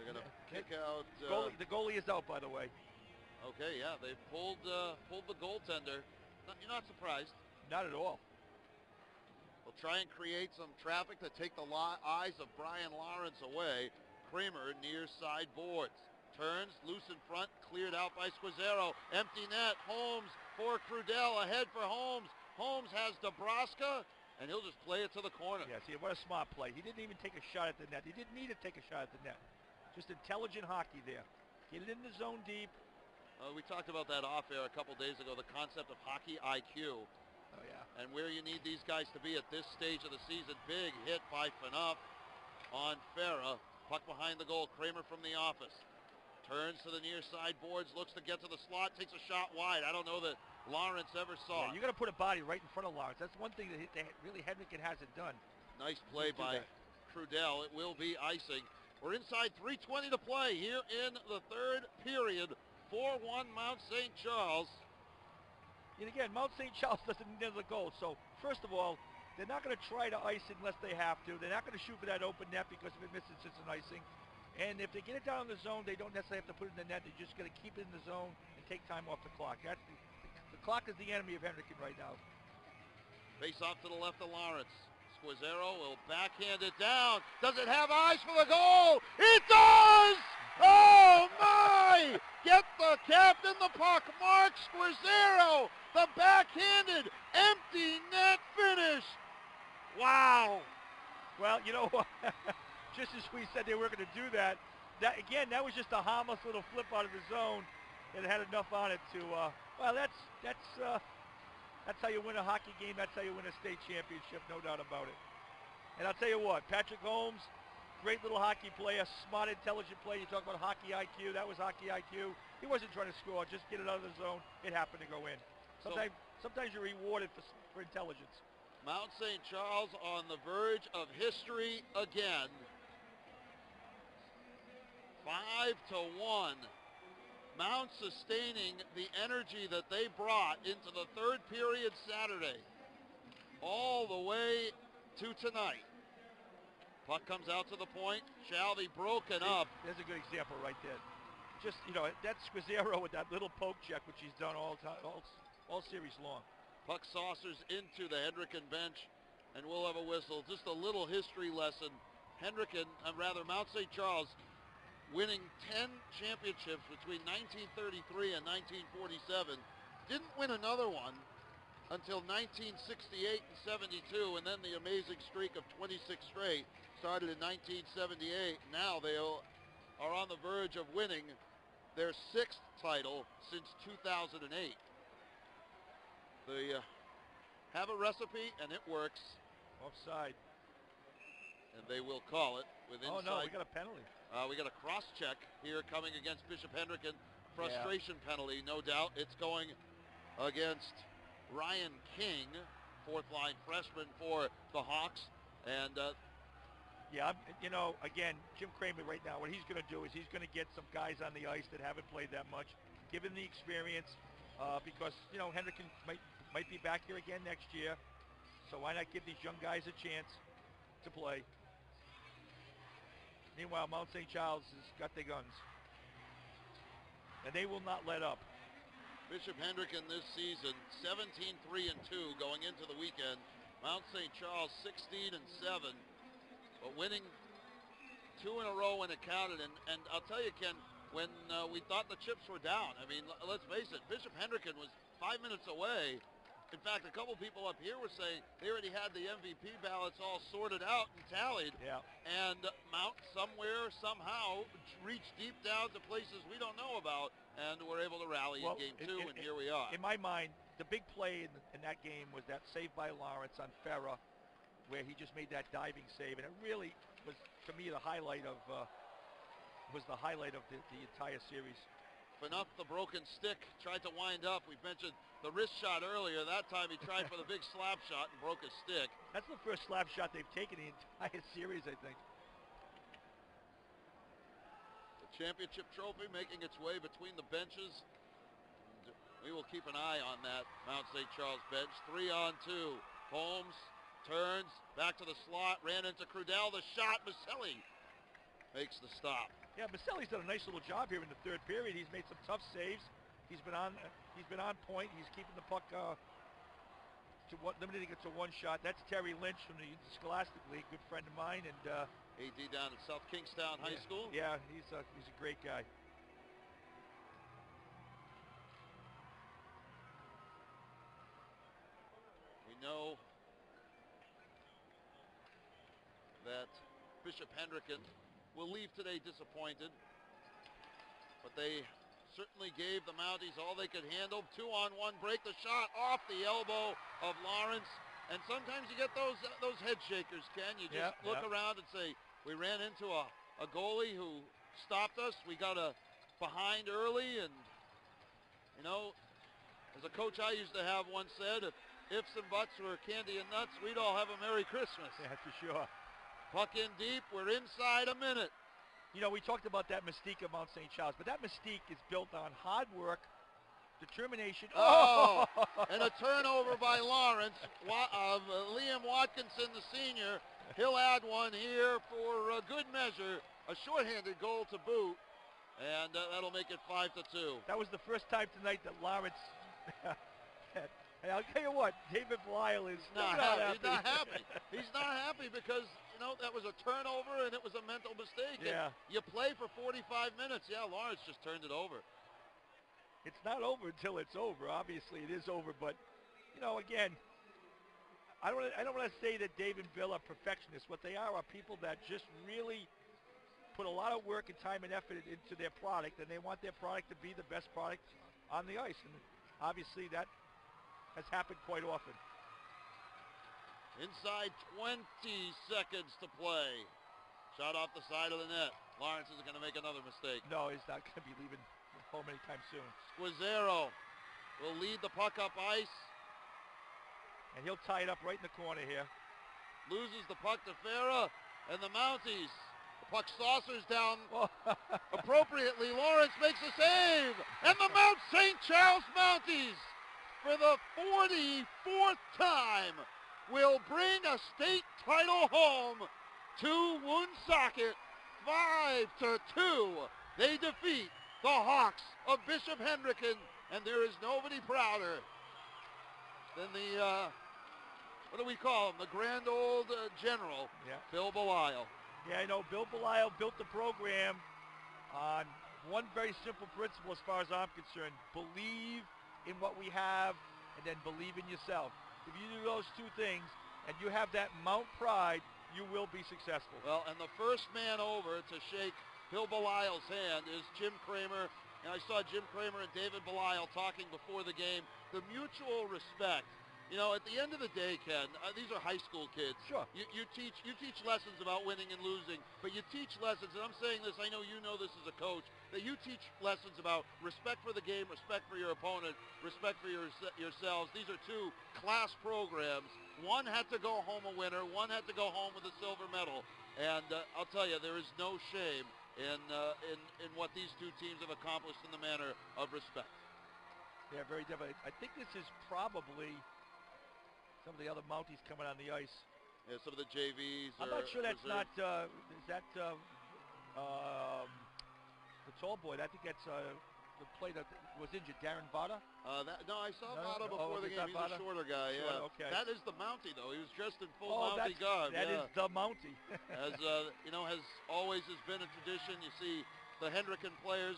They're going to kick out. The goalie is out, by the way. Okay, yeah, they pulled the goaltender. You're not surprised. Not at all. They'll try and create some traffic to take the eyes of Brian Lawrence away. Kramer near side boards. Turns, loose in front, cleared out by Squazzero. Empty net, Holmes for Crudell, ahead for Holmes. Holmes has Dabrowska, and he'll just play it to the corner. Yeah, see, what a smart play. He didn't even take a shot at the net. He didn't need to take a shot at the net. Just intelligent hockey there. Get it in the zone deep. We talked about that off air a couple days ago, the concept of hockey IQ. Oh, yeah. And where you need these guys to be at this stage of the season. Big hit by Phaneuf on Farah. Puck behind the goal. Kramer from the office. Turns to the near side boards, looks to get to the slot, takes a shot wide. I don't know that Lawrence ever saw it. You got to put a body right in front of Lawrence. That's one thing that really Hendricken hasn't done. Nice play by Crudell. It will be icing. We're inside 3:20 to play here in the third period. 4-1 Mount St. Charles. And again, Mount St. Charles doesn't need the goal. So, first of all, they're not going to try to ice it unless they have to. They're not going to shoot for that open net because if it misses, it's an icing. And if they get it down in the zone, they don't necessarily have to put it in the net. They're just going to keep it in the zone and take time off the clock. The clock is the enemy of Hendricken right now. Face off to the left of Lawrence. Squazzero will backhand it down. Does it have eyes for the goal? It does! Oh, my! Get the captain the puck. Mark Squazzero. The backhanded empty net finish. Wow. Well, you know what? Just as we said they were going to do that, that was just a harmless little flip out of the zone. It had enough on it to, well, that's how you win a hockey game. That's how you win a state championship, no doubt about it. And I'll tell you what, Patrick Holmes, great little hockey player, smart, intelligent player. You talk about hockey IQ. That was hockey IQ. He wasn't trying to score, just get it out of the zone. It happened to go in. Sometimes you're rewarded for intelligence. Mount St. Charles on the verge of history again. 5-1. Mount sustaining the energy that they brought into the third period Saturday all the way to tonight. Puck comes out to the point, shall be broken up. There's a good example right there. Just, you know, that's Squazzero with that little poke check, which he's done all series long. Puck saucers into the Hendricken bench, and we'll have a whistle. Just a little history lesson. Mount St. Charles winning 10 championships between 1933 and 1947. Didn't win another one until 1968 and 72, and then the amazing streak of 26 straight started in 1978. Now they are on the verge of winning their 6th title since 2008. They have a recipe, and it works. Offside. And they will call it with inside. Oh, no, we got a penalty. We got a cross-check here coming against Bishop Hendricken. Frustration penalty, no doubt. It's going against Ryan King, fourth-line freshman for the Hawks. And again, Jim Kramer right now, what he's going to do is he's going to get some guys on the ice that haven't played that much, give him the experience, because, Hendricken might be back here again next year. So why not give these young guys a chance to play? Meanwhile, Mount St. Charles has got their guns. And they will not let up. Bishop Hendricken this season, 17-3-2 going into the weekend. Mount St. Charles, 16-7. But winning 2 in a row when it counted. And I'll tell you, Ken, when we thought the chips were down, I mean, let's face it, Bishop Hendricken was 5 minutes away. In fact, a couple people up here were saying they already had the MVP ballots all sorted out and tallied. Yeah. And Mount somewhere, somehow, reached deep down to places we don't know about, and were able to rally in game two, and here we are. In my mind, the big play in that game was that save by Lawrence on Ferra, where he just made that diving save, and it really was, to me, the highlight of the entire series. Enough the broken stick, tried to wind up. We've mentioned the wrist shot earlier. That time he tried for the big slap shot and broke his stick. That's the first slap shot they've taken the entire series, I think. The championship trophy making its way between the benches. And we will keep an eye on that Mount St. Charles bench. 3-on-2. Holmes turns back to the slot, ran into Crudell. The shot, Maselli makes the stop. Yeah, Maselli's done a nice little job here in the third period. He's made some tough saves. He's been on point. He's keeping the puck limiting it to one shot. That's Terry Lynch from the Scholastic League, good friend of mine, and AD down at South Kingstown High School. Yeah, he's a great guy. We know that Bishop Hendricken will leave today disappointed, but they certainly gave the Mounties all they could handle. 2-on-1 break, the shot off the elbow of Lawrence, and sometimes you get those head shakers, Ken. You just look around and say, we ran into a goalie who stopped us. We got behind early, and you know, as a coach I used to have once said, if ifs and buts were candy and nuts, we'd all have a Merry Christmas. Yeah, for sure. Puck in deep, we're inside a minute. You know, we talked about that mystique of Mount St. Charles, but that mystique is built on hard work, determination. Oh, and a turnover by Lawrence. Liam Watkinson, the senior. He'll add one here for good measure. A shorthanded goal to boot, and that'll make it 5-2. That was the first time tonight that Lawrence... Hey, I'll tell you what, David Belial is not happy. He's not happy. He's not happy because, you know, that was a turnover and it was a mental mistake. Yeah. And you play for 45 minutes. Yeah, Lawrence just turned it over. It's not over until it's over. Obviously, it is over, but, you know, again, I don't want to say that Dave and Bill are perfectionists. What they are people that just really put a lot of work and time and effort into their product, and they want their product to be the best product on the ice. And obviously that has happened quite often. Inside 20 seconds to play. Shot off the side of the net. Lawrence isn't going to make another mistake. No, he's not going to be leaving home anytime soon. Squizzero will lead the puck up ice. And he'll tie it up right in the corner here. Loses the puck to Farah and the Mounties. The puck saucers down appropriately. Lawrence makes a save. And the Mount St. Charles Mounties, for the 44th time, will bring a state title home to Woonsocket, 5-2. They defeat the Hawks of Bishop Hendricken, and there is nobody prouder than the, what do we call him, the grand old general, Bill Belial. Yeah, I know Bill Belial built the program on one very simple principle as far as I'm concerned. Believe in what we have, and then believe in yourself. If you do those two things, and you have that Mount pride, you will be successful. Well, and the first man over to shake Bill Belial's hand is Jim Kramer. And I saw Jim Kramer and David Belial talking before the game. The mutual respect. You know, at the end of the day, Ken, these are high school kids. Sure. You teach lessons about winning and losing, but you teach lessons, and I'm saying this, I know you know this as a coach, that you teach lessons about respect for the game, respect for your opponent, respect for yourselves. These are two class programs. One had to go home a winner, one had to go home with a silver medal, and I'll tell you, there is no shame in what these two teams have accomplished in the manner of respect. Yeah, very definitely. I think this is probably some of the other Mounties coming on the ice. Yeah, some of the JVs. I'm not sure that's not, is that the tall boy? I think that's the play that was injured, Darren Vada? No, I saw Vada before the game. He's a shorter guy, yeah. Okay. That is the Mountie, though. He was dressed in full Mountie garb. That is the Mountie. As, you know, has always been a tradition. You see the Hendricken players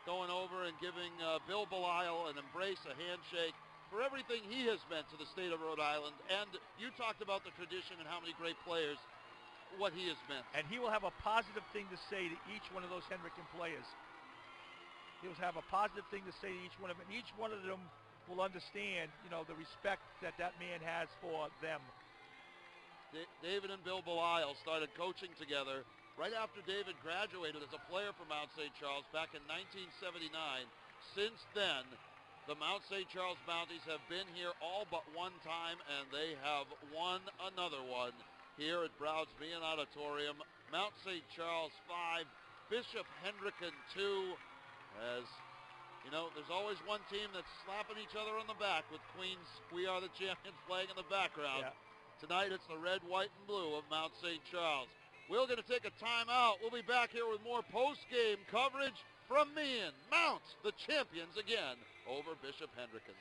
going over and giving Bill Belial an embrace, a handshake, for everything he has meant to the state of Rhode Island. And you talked about the tradition and how many great players. what he has meant. And he will have a positive thing to say to each one of those Hendricken players. He'll have a positive thing to say to each one of them. And each one of them will understand, the respect that man has for them. David and Bill Belisle started coaching together right after David graduated as a player for Mount St. Charles back in 1979. Since then, the Mount St. Charles Mounties have been here all but one time, and they have won another one here at Browns Bean Auditorium. Mount St. Charles 5, Bishop Hendricken 2. As there's always one team that's slapping each other on the back with Queen's "We Are the Champions" playing in the background. Yeah. Tonight it's the red, white, and blue of Mount St. Charles. We're going to take a timeout. We'll be back here with more post-game coverage from Meehan. Mount, the champions again, over Bishop Hendricken.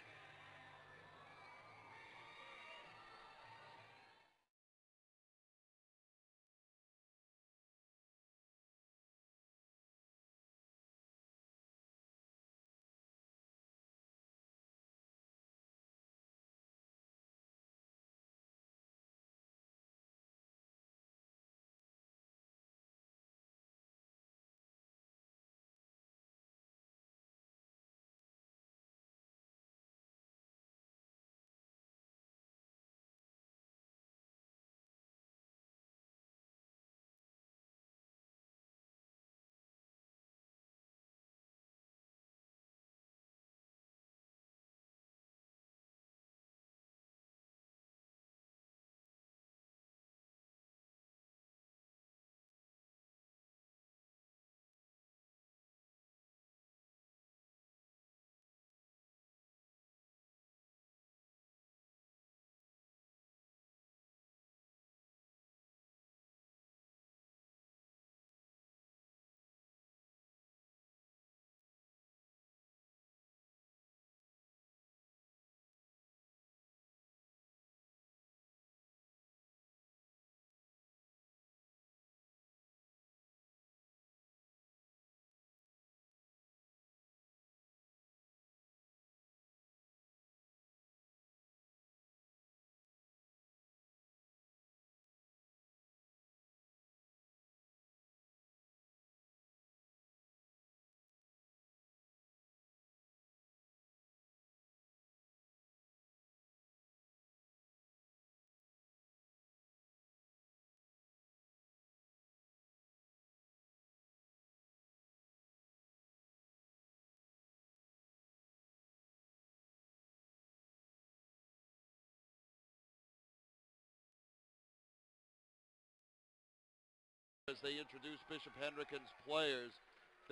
As they introduce Bishop Hendricken's players,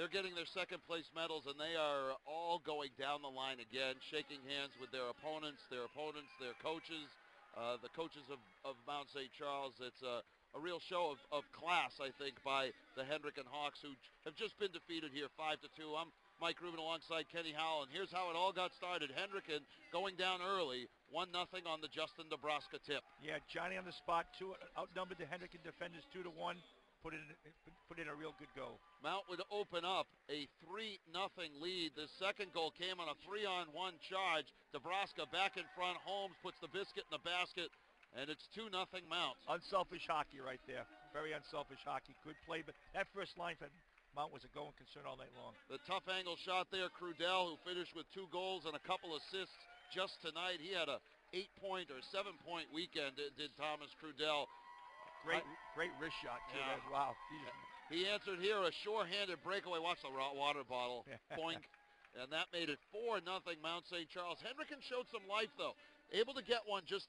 they're getting their second place medals, and they are all going down the line again, shaking hands with their opponents, their coaches, the coaches of Mount St. Charles. It's a real show of class, I think, by the Hendricken Hawks, who have just been defeated here 5-2. I'm Mike Rubin alongside Kenny Howell, and here's how it all got started. Hendricken going down early, 1-0 on the Justin Nebraska tip. Yeah, Johnny on the spot, outnumbered the Hendricken defenders 2-1. Put in a real good go. Mount would open up a 3-0 lead. The second goal came on a 3-on-1 charge. Nebraska back in front. Holmes puts the biscuit in the basket, and it's 2-0 Mount. Unselfish hockey right there. Very unselfish hockey. Good play, but that first line for Mount was a going concern all night long. The tough angle shot there, Crudell, who finished with 2 goals and a couple assists just tonight. He had a 8-point or 7-point weekend, did Thomas Crudell. Great wrist shot, too. Yeah. Wow. He answered here a sure-handed breakaway. Watch the water bottle. Boink. And that made it 4-0 Mount St. Charles. Hendricken showed some life, though. Able to get one just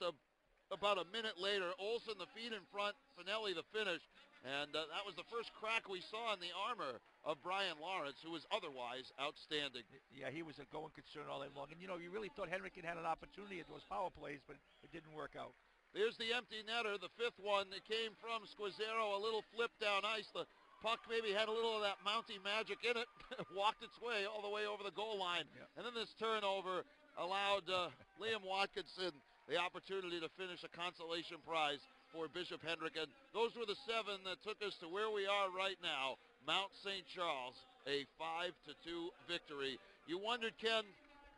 about a minute later. Olsen the feed in front. Finelli the finish. And that was the first crack we saw in the armor of Brian Lawrence, who was otherwise outstanding. Yeah, he was a going concern all night long. And, you really thought Hendricken had an opportunity at those power plays, but it didn't work out. There's the empty netter, the fifth one. It came from Squazzaro, a little flip down ice. The puck maybe had a little of that Mountie magic in it, walked its way all the way over the goal line. Yeah. And then this turnover allowed Liam Watkinson the opportunity to finish a consolation prize for Bishop Hendricken. Those were the 7 that took us to where we are right now. Mount St. Charles, a 5-2 victory. You wondered, Ken,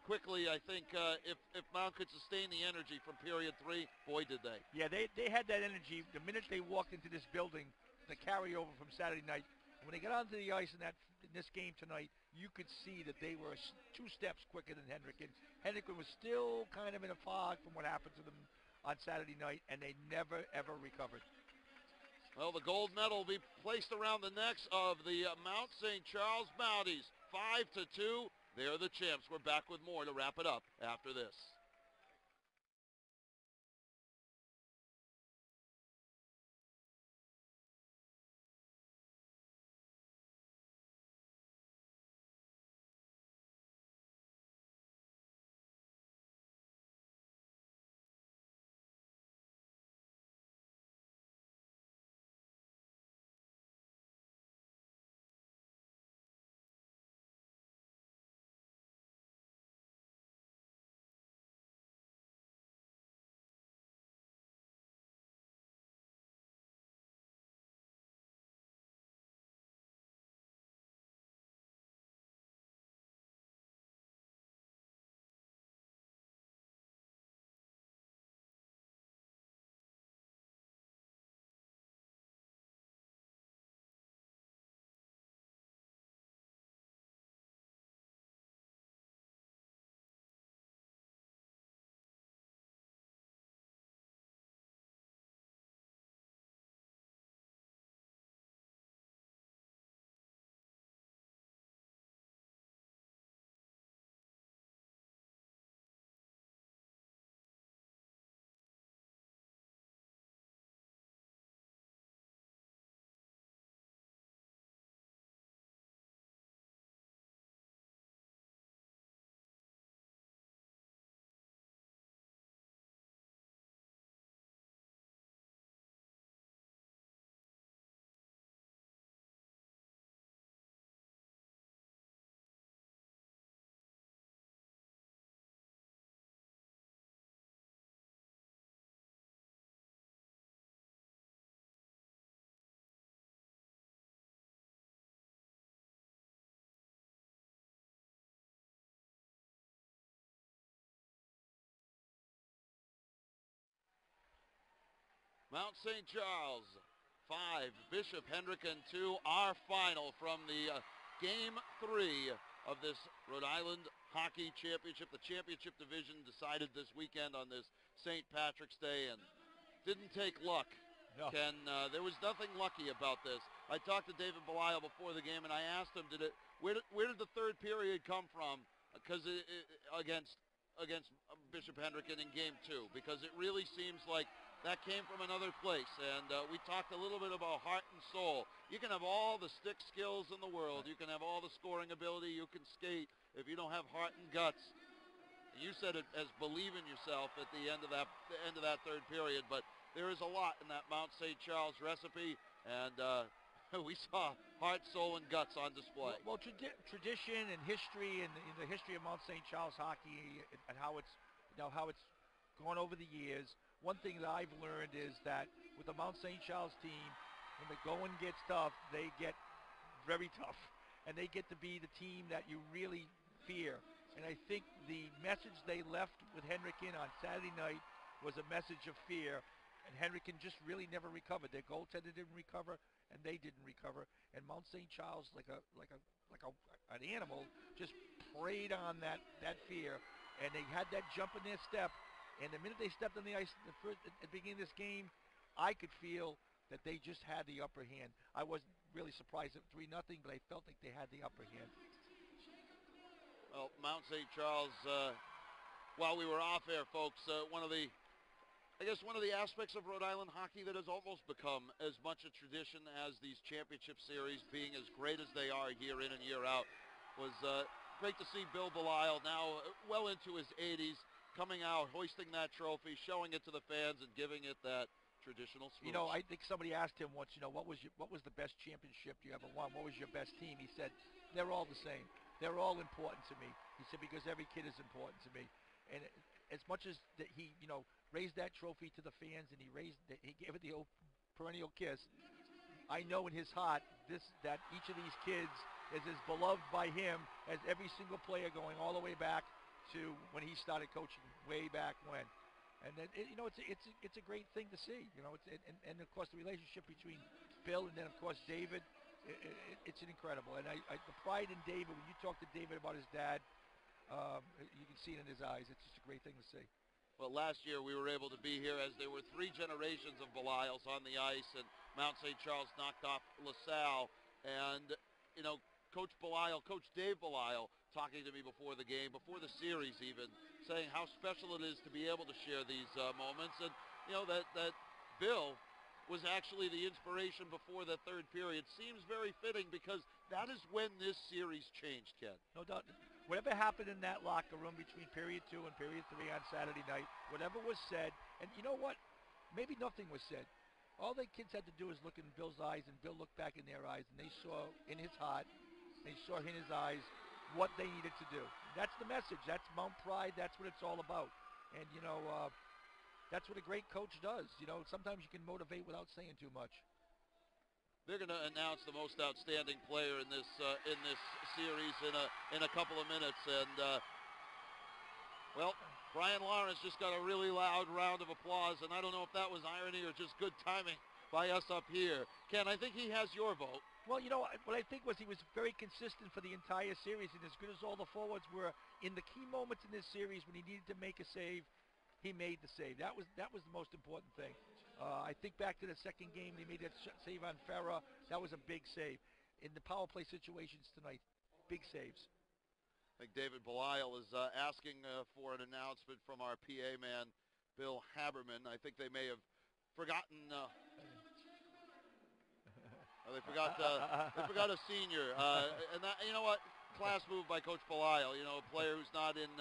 quickly, I think if Mount could sustain the energy from period 3, boy, did they. Yeah, they had that energy the minute they walked into this building, the carryover from Saturday night. When they got onto the ice in this game tonight, you could see that they were 2 steps quicker than Hendricken. Hendricken was still kind of in a fog from what happened to them on Saturday night, and they never, ever recovered. Well, the gold medal will be placed around the necks of the Mount St. Charles Mounties. 5-2. They're the champs. We're back with more to wrap it up after this. Mount St. Charles 5, Bishop Hendricken 2, our final from the Game 3 of this Rhode Island Hockey Championship. The championship division decided this weekend on this St. Patrick's Day, and didn't take luck. No. Ken, there was nothing lucky about this. I talked to David Belial before the game, and I asked him, where did the third period come from? Because against Bishop Hendricken in Game 2, because it really seems like that came from another place. And we talked a little bit about heart and soul. You can have all the stick skills in the world. You can have all the scoring ability. You can skate. If you don't have heart and guts, you said it as believe in yourself at the end of that third period. But there is a lot in that Mount St. Charles recipe, and we saw heart, soul, and guts on display. Well, tradition and history, and the history of Mount St. Charles hockey, and how it's gone over the years. One thing that I've learned is that with the Mount St. Charles team, when the going gets tough, they get very tough, and they get to be the team that you really fear. And I think the message they left with Hendricken on Saturday night was a message of fear, and Hendricken just really never recovered. Their goaltender didn't recover, and they didn't recover. And Mount St. Charles, like an animal, just preyed on that fear, and they had that jump in their step. And the minute they stepped on the ice at the beginning of this game, I could feel that they just had the upper hand. I wasn't really surprised at 3-0, but I felt like they had the upper hand. Well, Mount St. Charles, while we were off air, folks, one of the aspects of Rhode Island hockey that has almost become as much a tradition as these championship series, being as great as they are year in and year out, was great to see Bill Belial, now well into his 80s, coming out, hoisting that trophy, showing it to the fans, and giving it that traditional smooch. You know, I think somebody asked him once, what was the best championship you ever won? What was your best team? He said, they're all the same. They're all important to me. He said, because every kid is important to me. And as much as that he, raised that trophy to the fans, and he gave it the old perennial kiss, I know in his heart that each of these kids is as beloved by him as every single player going all the way back to when he started coaching way back when. And then, it's a great thing to see. And of course the relationship between Bill and then of course David, it's incredible. And the pride in David, when you talk to David about his dad, you can see it in his eyes. It's just a great thing to see. Well, last year we were able to be here as there were 3 generations of Belisles on the ice, and Mount St. Charles knocked off LaSalle. And, Coach Dave Belisle, talking to me before the game, before the series even, saying how special it is to be able to share these moments. And, that Bill was actually the inspiration before the third period seems very fitting because that is when this series changed, Ken. No doubt. Whatever happened in that locker room between period 2 and period 3 on Saturday night, whatever was said, and you know what? Maybe nothing was said. All the kids had to do is look in Bill's eyes, and Bill looked back in their eyes, and they saw in his heart, they saw in his eyes what they needed to do. That's the message. That's Mount Pride. That's what it's all about. And, that's what a great coach does. Sometimes you can motivate without saying too much. They're going to announce the most outstanding player in this series in a couple of minutes, and Brian Lawrence just got a really loud round of applause, and I don't know if that was irony or just good timing by us up here. Ken, I think he has your vote. Well, what I think was he was very consistent for the entire series, and as good as all the forwards were in the key moments in this series when he needed to make a save, he made the save. That was the most important thing. I think back to the second game, they made that save on Farah. That was a big save. In the power play situations tonight, big saves. I think David Belisle is asking for an announcement from our PA man, Bill Haberman. I think they may have forgotten. They forgot a senior, and that, you know what? Class move by Coach Belisle. A player who's not in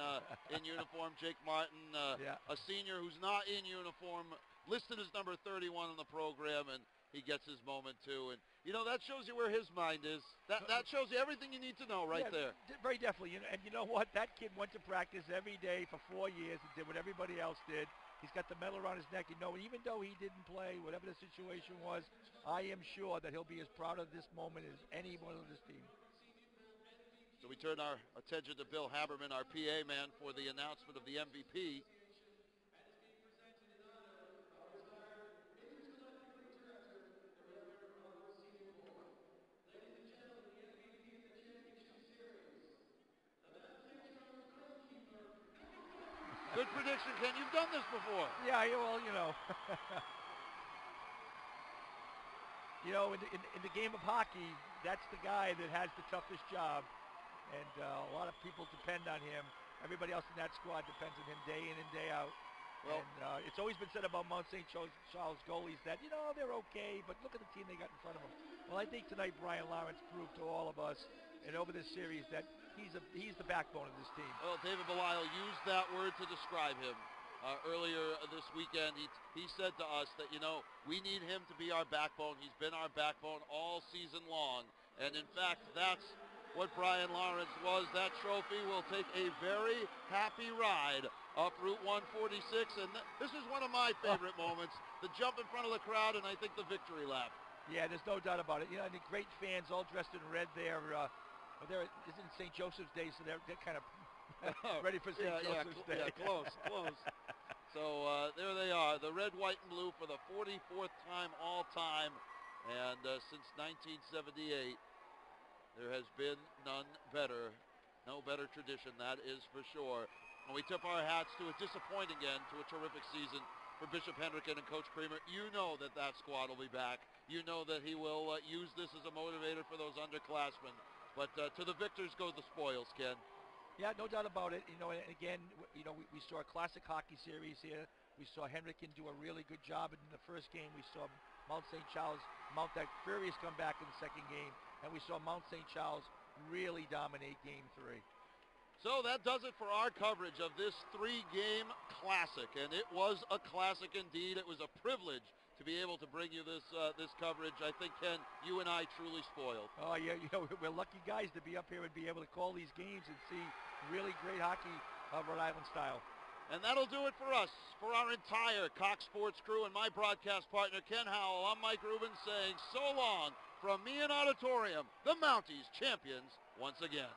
uniform. Jake Martin, a senior who's not in uniform, listed as number 31 in the program, and he gets his moment too. And that shows you where his mind is. That shows you everything you need to know there. Very definitely. And you know what? That kid went to practice every day for 4 years and did what everybody else did. He's got the medal around his neck. Even though he didn't play, whatever the situation was, I am sure that he'll be as proud of this moment as anyone on this team. So we turn our attention to Bill Haberman, our PA man, for the announcement of the MVP. Good prediction, Ken. You've done this before. Yeah, well, in the game of hockey, that's the guy that has the toughest job. And a lot of people depend on him. Everybody else in that squad depends on him day in and day out. Well, and it's always been said about Mount St. Charles goalies that, they're okay, but look at the team they got in front of them. Well, I think tonight Brian Lawrence proved to all of us and over this series that he's the backbone of this team. Well, David Belisle used that word to describe him earlier this weekend. He said to us that, we need him to be our backbone. He's been our backbone all season long. And, in fact, that's what Brian Lawrence was. That trophy will take a very happy ride up Route 146. And this is one of my favorite moments, the jump in front of the crowd and I think the victory lap. Yeah, there's no doubt about it. And the great fans all dressed in red there. There isn't St. Joseph's Day, so they're kind of ready for St. Joseph's Day. Yeah, close. So there they are, the red, white, and blue for the 44th time all-time. And since 1978, there has been no better tradition, that is for sure. And we tip our hats to a disappointing end to a terrific season for Bishop Hendricken and Coach Creamer. You know that squad will be back. You know that he will use this as a motivator for those underclassmen. But to the victors go the spoils, Ken. Yeah, no doubt about it. And again, we saw a classic hockey series here. We saw Hendricken do a really good job in the first game. We saw Mount St. Charles mount that furious comeback in the second game. And we saw Mount St. Charles really dominate Game 3. So that does it for our coverage of this 3-game classic. And it was a classic indeed. It was a privilege to be able to bring you this coverage. I think, Ken, you and I truly spoiled. Oh, yeah, we're lucky guys to be up here and be able to call these games and see really great hockey Rhode Island style. And that'll do it for us, for our entire Cox Sports crew and my broadcast partner, Ken Howell. I'm Mike Rubin saying so long from me and Auditorium, the Mounties champions once again.